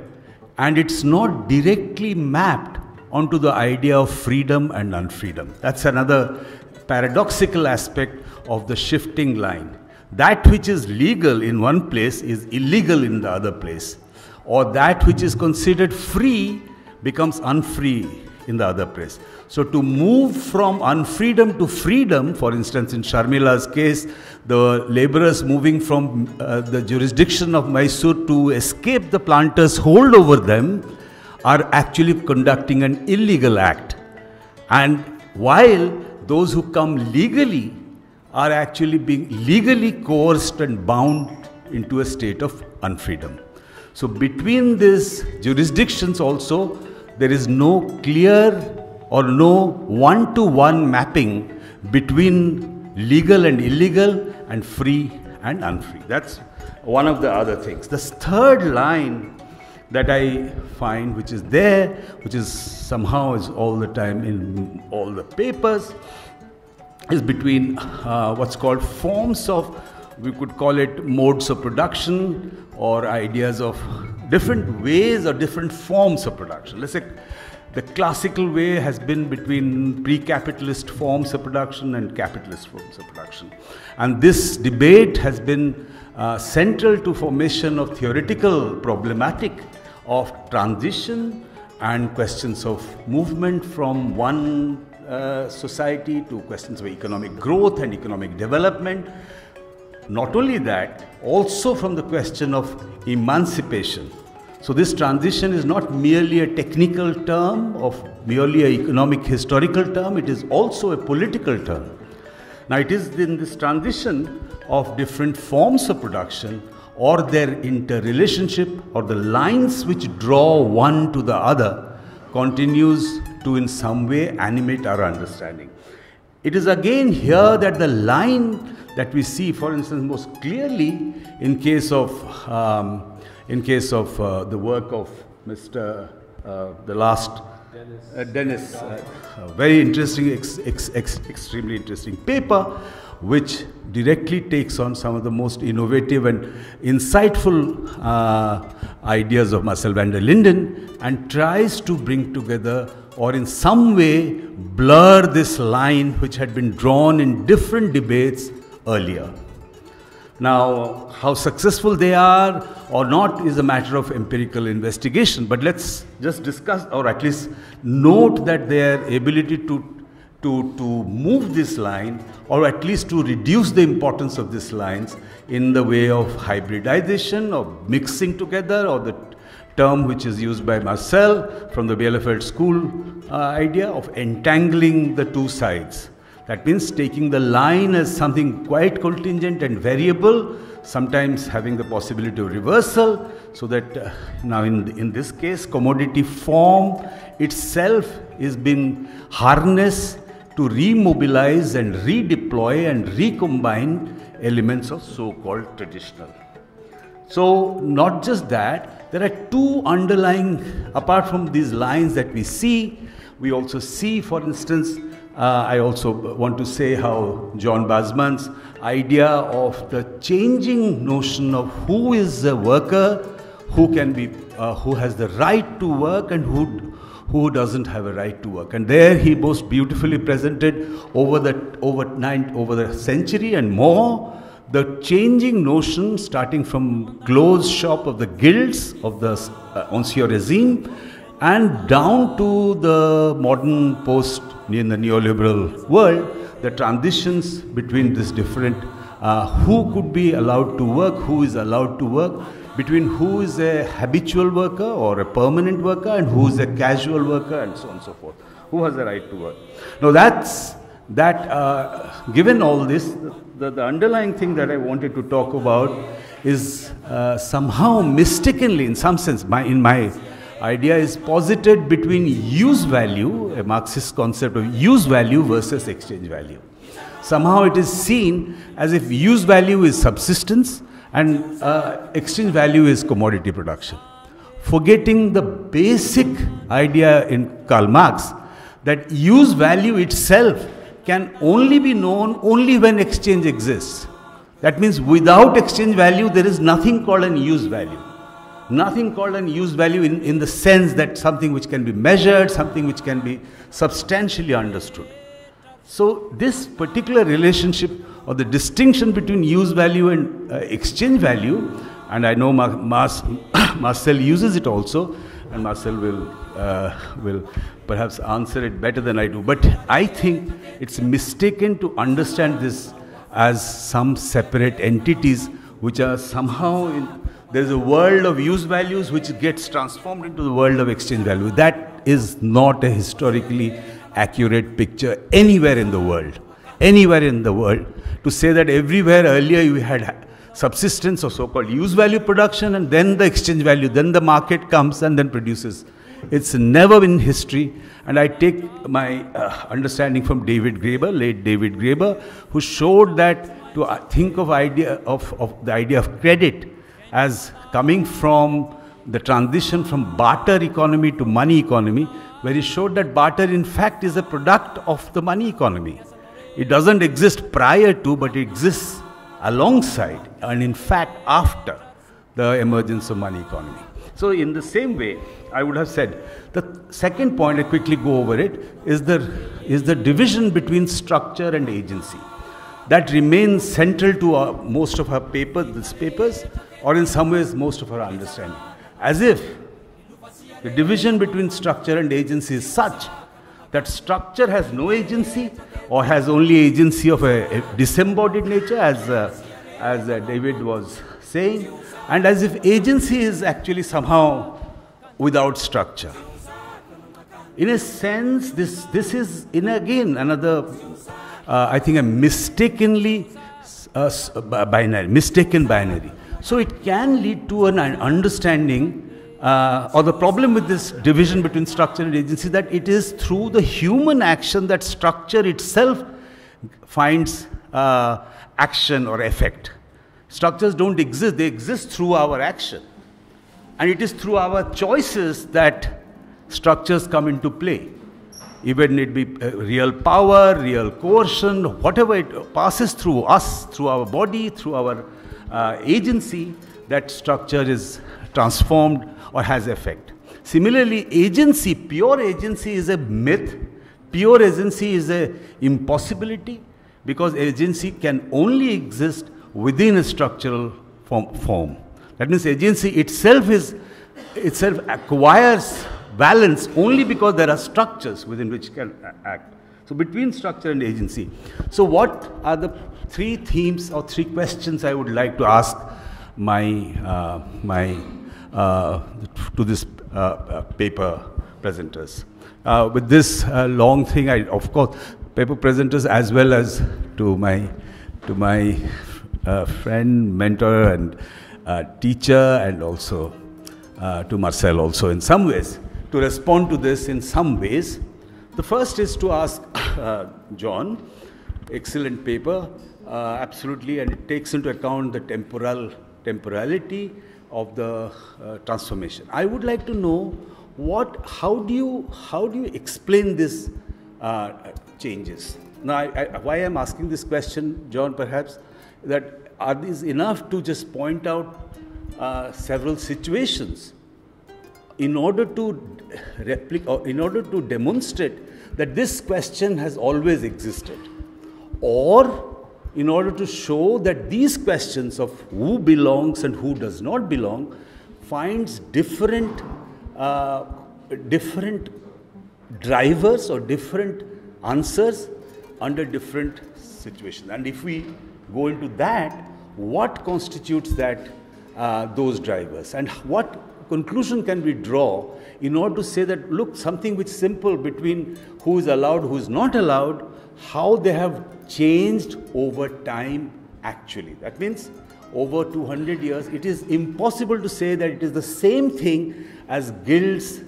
and it's not directly mapped onto the idea of freedom and unfreedom. That's another paradoxical aspect of the shifting line. That which is legal in one place is illegal in the other place, or that which is considered free becomes unfree in the other place. So to move from unfreedom to freedom, for instance, in Sharmila's case, the laborers moving from the jurisdiction of Mysore to escape the planters' hold over them are actually conducting an illegal act. And while those who come legally are actually being legally coerced and bound into a state of unfreedom. So between these jurisdictions also, there is no clear or no one-to-one mapping between legal and illegal and free and unfree. That's one of the other things. The third line that I find, which is there, which is somehow is all the time in all the papers, is between what's called forms of, we could call it modes of production, or ideas of different ways or different forms of production. Let's say the classical way has been between pre-capitalist forms of production and capitalist forms of production. And this debate has been central to formation of theoretical problematic of transition and questions of movement from one society to questions of economic growth and economic development. Not only that, also from the question of emancipation. So this transition is not merely a technical term, of merely an economic historical term, it is also a political term. Now it is in this transition of different forms of production, or their interrelationship, or the lines which draw one to the other, continues to in some way animate our understanding. It is again here that the line that we see, for instance, most clearly in case of the work of Mr. The last Dennis, very interesting, extremely interesting paper, which directly takes on some of the most innovative and insightful ideas of Marcel van der Linden, and tries to bring together, or in some way blur this line which had been drawn in different debates earlier. Now, how successful they are or not is a matter of empirical investigation. But let's just discuss, or at least note, that their ability to move this line, or at least to reduce the importance of these lines in the way of hybridization or mixing together, or the term which is used by Marcel from the Bielefeld school idea of entangling the two sides. That means taking the line as something quite contingent and variable, sometimes having the possibility of reversal, so that now in this case, commodity form itself is being harnessed to remobilize and redeploy and recombine elements of so-called traditional. So not just that, there are two underlying, apart from these lines that we see, we also see, for instance, I also want to say how John Basman's idea of the changing notion of who is a worker, who can be, who has the right to work, and who doesn't have a right to work. And there he most beautifully presented over the century and more, the changing notion starting from closed shop of the guilds of the ancien régime and down to the modern post in the neoliberal world, the transitions between this different, who could be allowed to work, who is allowed to work, between who is a habitual worker or a permanent worker and who is a casual worker, and so on and so forth. Who has the right to work? Now given all this, the underlying thing that I wanted to talk about is somehow mistakenly, in some sense, in my idea is posited between use value, a Marxist concept of use value versus exchange value. Somehow it is seen as if use value is subsistence and exchange value is commodity production. Forgetting the basic idea in Karl Marx that use value itself can only be known only when exchange exists. That means without exchange value, there is nothing called an use value. Nothing called an use value in the sense that something which can be measured, something which can be substantially understood. So this particular relationship or the distinction between use value and exchange value, and I know Marcel uses it also, and Marcel will perhaps answer it better than I do. But I think it's mistaken to understand this as some separate entities which are somehow there's a world of use values which gets transformed into the world of exchange value. That is not a historically accurate picture anywhere in the world. Anywhere in the world. To say that everywhere earlier you had subsistence or so-called use value production and then the exchange value, then the market comes and then produces. It's never been history. And I take my understanding from David Graeber, late David Graeber, who showed that to think of the idea of credit as coming from the transition from barter economy to money economy, where he showed that barter in fact is a product of the money economy. It doesn't exist prior to, but it exists alongside and in fact after the emergence of money economy. So in the same way, I would have said, the second point, I quickly go over it, is the division between structure and agency. That remains central to most of our papers, or in some ways most of our understanding. As if the division between structure and agency is such that structure has no agency or has only agency of a disembodied nature, as David was saying, and as if agency is actually somehow without structure. In a sense, this is, again, another, I think, a mistaken binary. So it can lead to an understanding, or the problem with this division between structure and agency, that it is through the human action that structure itself finds action or effect. Structures don't exist, they exist through our action. And it is through our choices that structures come into play. Even it be real power, real coercion, whatever it passes through us, through our body, through our agency, that structure is transformed or has effect. Similarly, agency, pure agency is a myth. Pure agency is an impossibility, because agency can only exist within a structural form. That means agency itself acquires balance only because there are structures within which it can act. So between structure and agency. So what are the three themes or three questions I would like to ask to this paper presenters? With this long thing, of course, paper presenters as well as to my friend, mentor, and teacher, and also to Marcel also in some ways, to respond to this in some ways. The first is to ask John, excellent paper, absolutely, and it takes into account the temporality of the transformation. I would like to know how do you explain this changes? Now, why I'm asking this question, John, perhaps, that are these enough to just point out several situations in order to demonstrate that this question has always existed, or in order to show that these questions of who belongs and who does not belong finds different drivers or different answers under different situations. And if we go into that, what constitutes that those drivers, and what conclusion can we draw in order to say that, look, something which is simple between who is allowed, who is not allowed, how they have changed over time actually. That means over 200 years, it is impossible to say that it is the same thing as guilds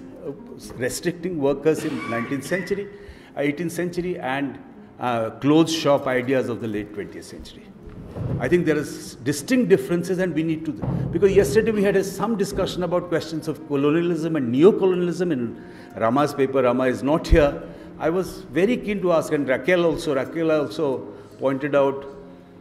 restricting workers in 19th century, 18th century, and clothes shop ideas of the late 20th century. I think there is distinct differences, and we need to, because yesterday we had some discussion about questions of colonialism and neo-colonialism in Rama's paper. Rama is not here. I was very keen to ask, and Raquel also pointed out,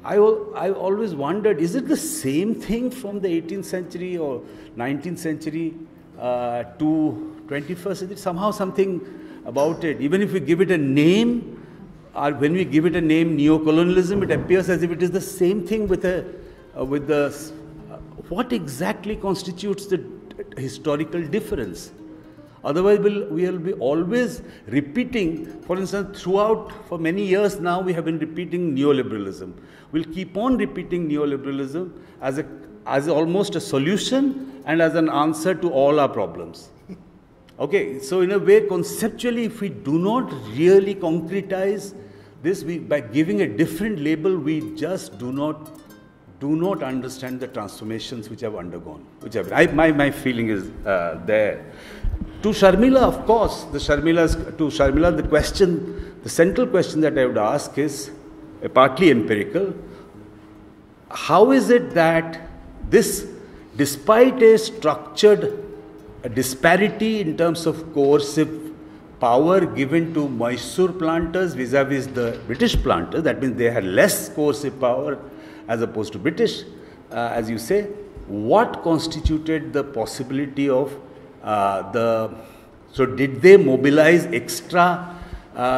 I always wondered, is it the same thing from the 18th century or 19th century to 21st century? Somehow something about it, even if we give it a name, or when we give it a name, neo-colonialism, it appears as if it is the same thing with what exactly constitutes the historical difference? Otherwise, we will be always repeating. For instance, for many years now, we have been repeating neoliberalism. We'll keep on repeating neoliberalism as almost a solution and as an answer to all our problems. Okay, so in a way, conceptually, if we do not really concretize this, by giving a different label, we just do not understand the transformations which have undergone. My feeling is there. To Sharmila, of course, the central question that I would ask is partly empirical. How is it that this, despite a structured disparity in terms of coercive power given to Mysore planters vis-a-vis the British planters, that means they had less coercive power as opposed to British, as you say, what constituted the possibility of so did they mobilize extra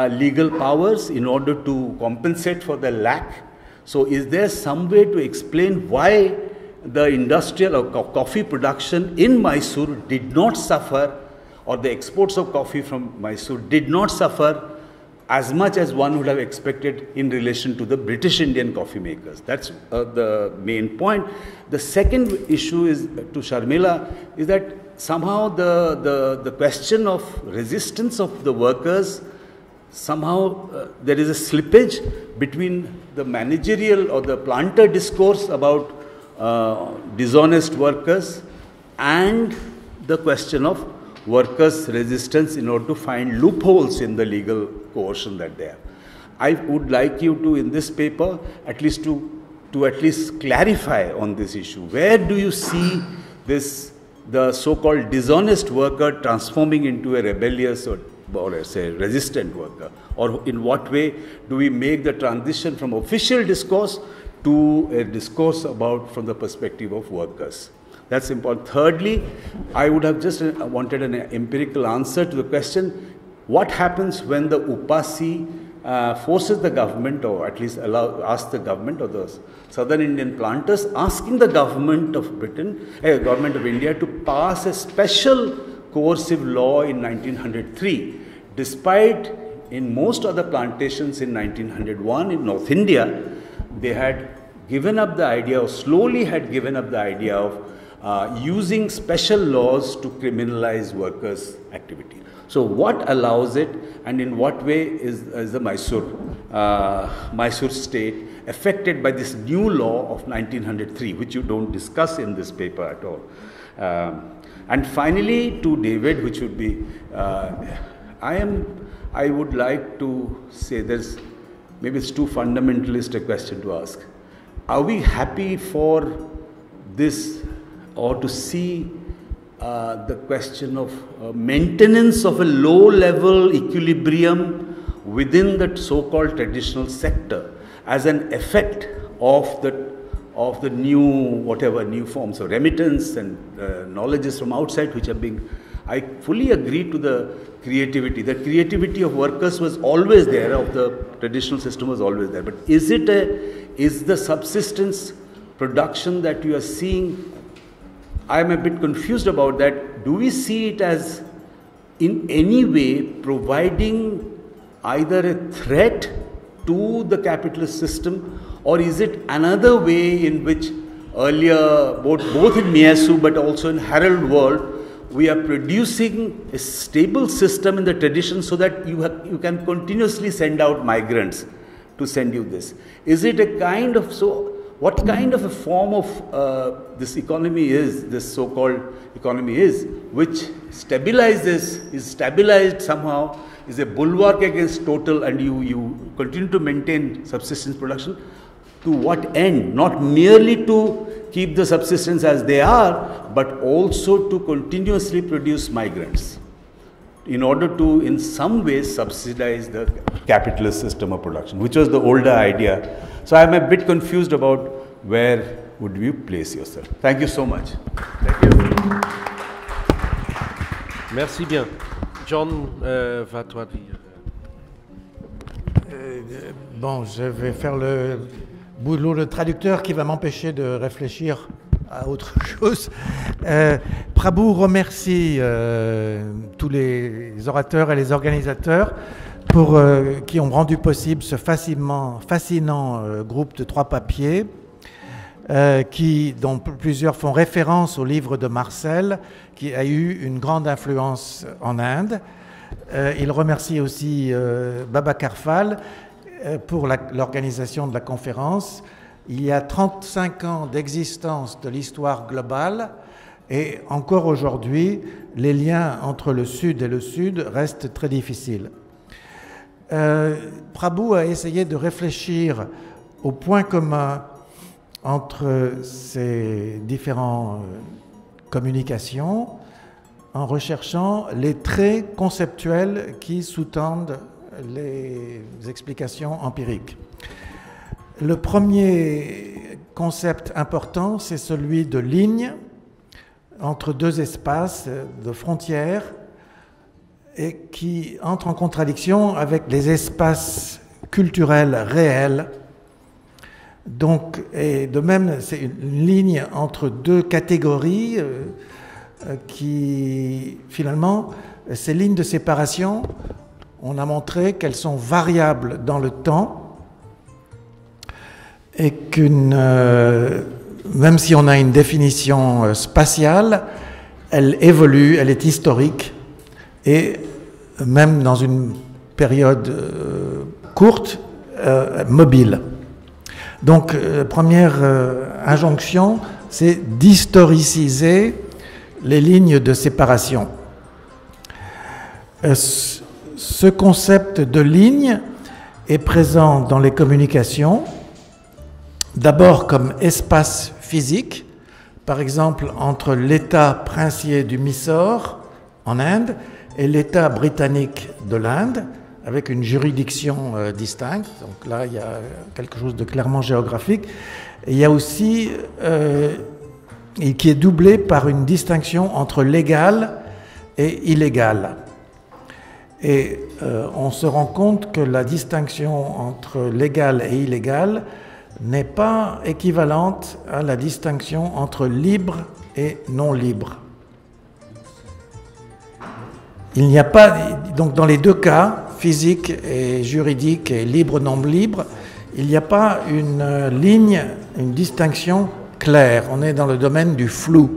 legal powers in order to compensate for the lack? So is there some way to explain why the industrial or coffee production in Mysore did not suffer, or the exports of coffee from Mysore did not suffer as much as one would have expected in relation to the British Indian coffee makers? That's the main point. The second issue is to Sharmila is that somehow the question of resistance of the workers, somehow there is a slippage between the managerial or the planter discourse about dishonest workers and the question of workers' resistance in order to find loopholes in the legal coercion that they have. I would like you to, in this paper, at least to clarify on this issue. Where do you see the so-called dishonest worker transforming into a rebellious or let's say resistant worker? Or in what way do we make the transition from official discourse to a discourse from the perspective of workers? That's important. Thirdly, I would have just wanted an empirical answer to the question, what happens when the Upasi forces the government, or at least asks the government or the Southern Indian planters, asking the government of government of India to pass a special coercive law in 1903, despite in most other plantations in 1901 in North India, they had given up the idea, or slowly had given up the idea of using special laws to criminalize workers' activity. So what allows it, and in what way is the Mysore state affected by this new law of 1903, which you don't discuss in this paper at all. And finally, to David, which would be, I would like to say maybe it's too fundamentalist a question to ask. Are we happy for this, or to see the question of maintenance of a low-level equilibrium within the so-called traditional sector as an effect of the new forms of remittance and knowledges from outside which are being. I fully agree to the creativity. The creativity of workers was always there, of the traditional system was always there. But is the subsistence production that you are seeing? I am a bit confused about that. Do we see it as in any way providing either a threat to the capitalist system, or is it another way in which earlier, both in Miyasu but also in Herald World, we are producing a stable system in the tradition so that you can continuously send out migrants to send you this? Is it a kind of, what kind of a form of this economy is, this so-called economy is, which is stabilized somehow, is a bulwark against total, and you continue to maintain subsistence production? To what end? Not merely to keep the subsistence as they are, but also to continuously produce migrants in order to, in some ways, subsidize the capitalist system of production, which was the older idea. So I am a bit confused about where would you place yourself. Thank you so much. Thank you. Merci bien. John, va-toi dire. Bon, je vais faire le boulot de traducteur qui va m'empêcher de réfléchir à autre chose. Prabhu remercie tous les orateurs et les organisateurs qui ont rendu possible ce fascinant groupe de 3 papiers, dont plusieurs font référence au livre de Marcel, qui a eu une grande influence en Inde. Il remercie aussi Baba Karfal pour l'organisation de la conférence. Il y a 35 ans d'existence de l'histoire globale, et encore aujourd'hui, les liens entre le Sud et le Sud restent très difficiles. Prabhu a essayé de réfléchir aux points communs entre ces différentes communications en recherchant les traits conceptuels qui sous-tendent les explications empiriques. Le premier concept important, c'est celui de ligne entre 2 espaces de frontières, et qui entre en contradiction avec les espaces culturels réels. Donc, et de même, c'est une ligne entre 2 catégories qui, finalement, ces lignes de séparation, on a montré qu'elles sont variables dans le temps, et même si on a une définition spatiale, elle évolue, elle est historique, et même dans une période courte, mobile. Donc, première injonction, c'est d'historiciser les lignes de séparation. Ce concept de ligne est présent dans les communications, d'abord comme espace physique, par exemple entre l'État princier du Mysore en Inde et l'État britannique de l'Inde, avec une juridiction distincte. Donc là, il y a quelque chose de clairement géographique. Et il y a aussi, et qui est doublé par une distinction entre légal et illégal. Et on se rend compte que la distinction entre légal et illégal n'est pas équivalente à la distinction entre libre et non libre. Il n'y a pas, donc dans les deux cas, physique et juridique et libre, non libre, il n'y a pas une ligne, une distinction claire. On est dans le domaine du flou.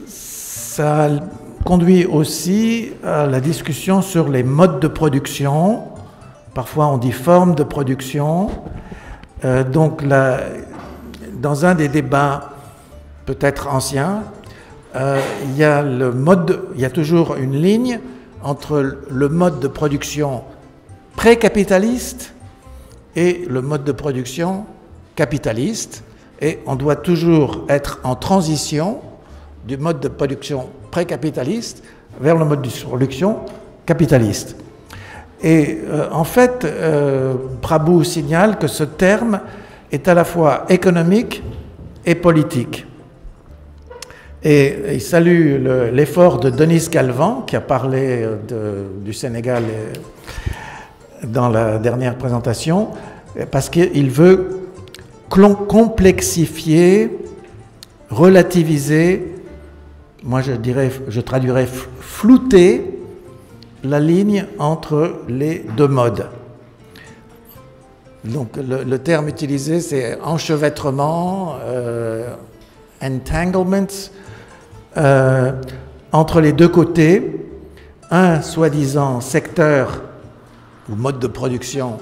Ça conduit aussi à la discussion sur les modes de production. Parfois on dit forme de production. Donc dans un des débats peut-être anciens, il y a toujours une ligne entre le mode de production pré-capitaliste et le mode de production capitaliste, et on doit toujours être en transition du mode de production pré-capitaliste vers le mode de production capitaliste. Et en fait, Prabhu signale que ce terme est à la fois économique et politique. Et il salue l'effort de Denise Galvan, qui a parlé du Sénégal dans la dernière présentation, parce qu'il veut complexifier, relativiser, moi je traduirais flouter la ligne entre les deux modes. Donc le terme utilisé, c'est enchevêtrement, entanglement, entre les deux côtés, un soi-disant secteur ou mode de production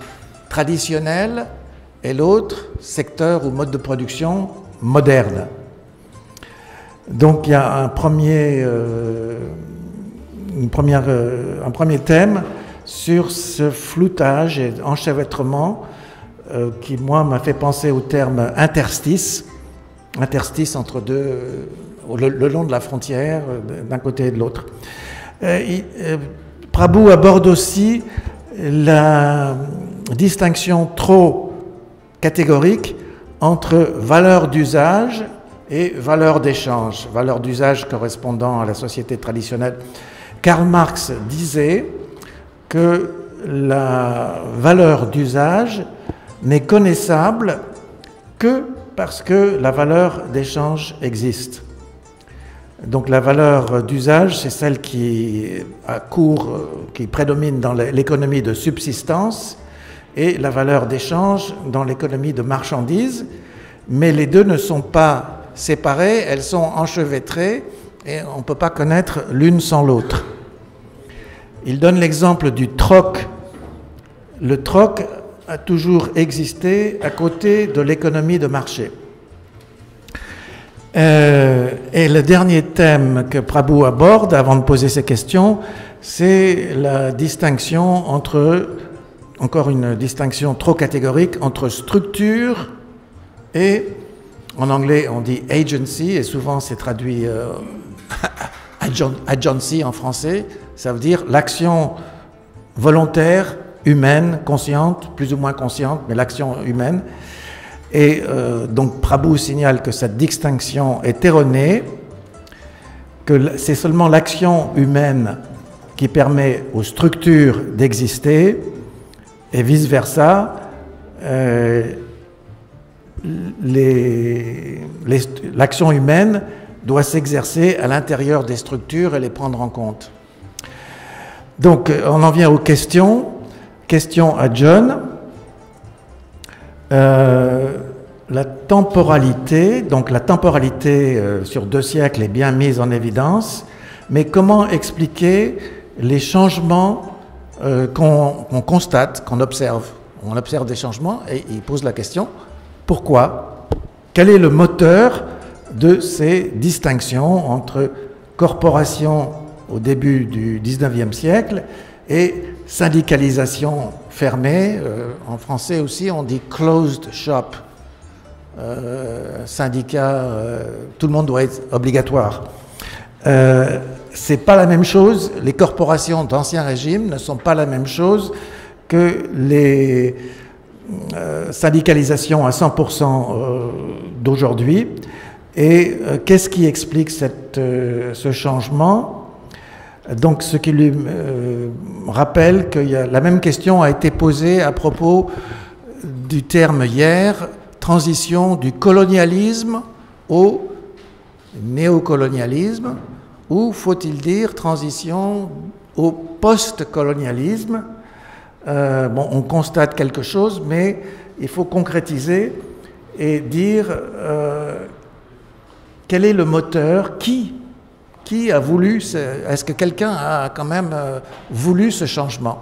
traditionnel et l'autre secteur ou mode de production moderne. Donc il y a un premier thème sur ce floutage et enchevêtrement qui, moi, m'a fait penser au terme interstice entre deux, le long de la frontière, d'un côté et de l'autre. Prabhu aborde aussi la distinction trop catégorique entre valeur d'usage et valeur d'échange, valeur d'usage correspondant à la société traditionnelle. Karl Marx disait que la valeur d'usage n'est connaissable que parce que la valeur d'échange existe. Donc la valeur d'usage, c'est celle qui prédomine dans l'économie de subsistance, et la valeur d'échange dans l'économie de marchandises, mais les deux ne sont pas séparées, elles sont enchevêtrées et on ne peut pas connaître l'une sans l'autre. Il donne l'exemple du troc. Le troc a toujours existé à côté de l'économie de marché. Et le dernier thème que Prabhu aborde avant de poser ces questions, c'est la distinction encore une distinction trop catégorique, entre structure et, en anglais on dit agency, et souvent c'est traduit agency en français, ça veut dire l'action volontaire, humaine, consciente, plus ou moins consciente, mais l'action humaine. Et donc Prabhu signale que cette distinction est erronée, que c'est seulement l'action humaine qui permet aux structures d'exister, et vice-versa, l'action humaine doit s'exercer à l'intérieur des structures et les prendre en compte. Donc on en vient aux questions. Question à John. La temporalité, donc la temporalité sur 2 siècles est bien mise en évidence, mais comment expliquer les changements qu'on constate, qu'on observe? On observe des changements et il pose la question, pourquoi? Quel est le moteur de ces distinctions entre corporation au début du 19e siècle et syndicalisation fermée? En français aussi, on dit closed shop. Syndicat, tout le monde doit être obligatoire. C'est pas la même chose. Les corporations d'Ancien Régime ne sont pas la même chose que les syndicalisations à 100% d'aujourd'hui. Et qu'est-ce qui explique ce changement? Donc, ce qui lui rappelle que la même question a été posée à propos du terme hier, transition du colonialisme au néocolonialisme, ou faut-il dire transition au post-colonialisme. Bon, on constate quelque chose, mais il faut concrétiser et dire quel est le moteur, qui a voulu, est-ce que quelqu'un a quand même voulu ce changement?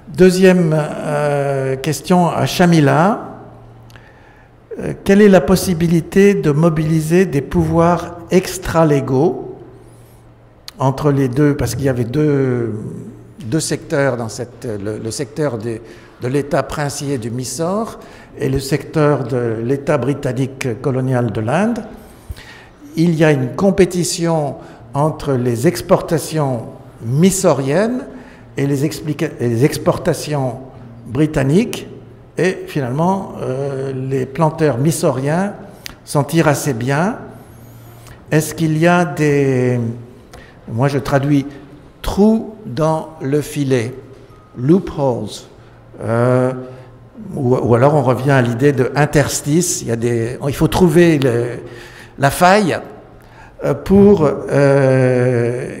Deuxième question à Shamila. Quelle est la possibilité de mobiliser des pouvoirs extra-légaux entre les deux? Parce qu'il y avait deux secteurs dans le secteur de l'État princier du Mysore et le secteur de l'État britannique colonial de l'Inde. Il y a une compétition entre les exportations mysoriennes et les exportations britanniques. Et finalement, les planteurs mysoriens s'en tirent assez bien. Est-ce qu'il y a moi je traduis, trous dans le filet, loopholes, ou alors on revient à l'idée de interstice. Il faut trouver la faille pour...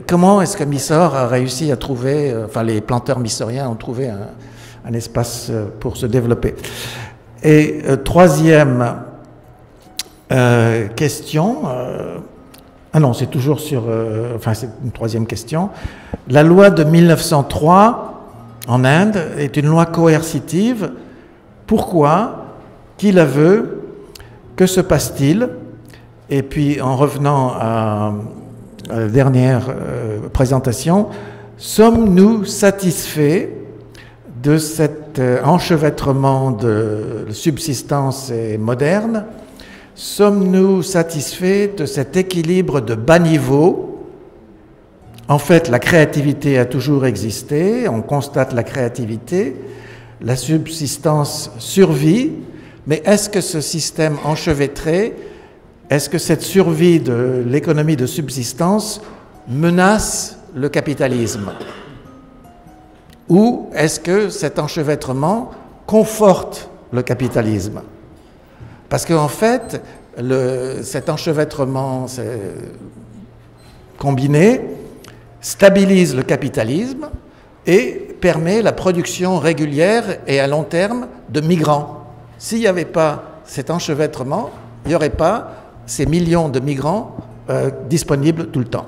comment est-ce que Mysore a réussi à trouver, enfin les planteurs mysoriens ont trouvé un espace pour se développer. Et troisième question, ah non, c'est toujours sur, enfin c'est une troisième question. La loi de 1903 en Inde est une loi coercitive. Pourquoi? Qui la veut? Que se passe-t-il? Et puis en revenant à la dernière présentation, sommes-nous satisfaits de cet enchevêtrement de subsistance et moderne? Sommes-nous satisfaits de cet équilibre de bas niveau? En fait, la créativité a toujours existé, on constate la créativité, la subsistance survit, mais est-ce que ce système enchevêtré, est-ce que cette survie de l'économie de subsistance menace le capitalisme? Ou est-ce que cet enchevêtrement conforte le capitalisme? Parce qu'en fait, cet enchevêtrement combiné stabilise le capitalisme et permet la production régulière et à long terme de migrants. S'il n'y avait pas cet enchevêtrement, il n'y aurait pas ces millions de migrants disponibles tout le temps.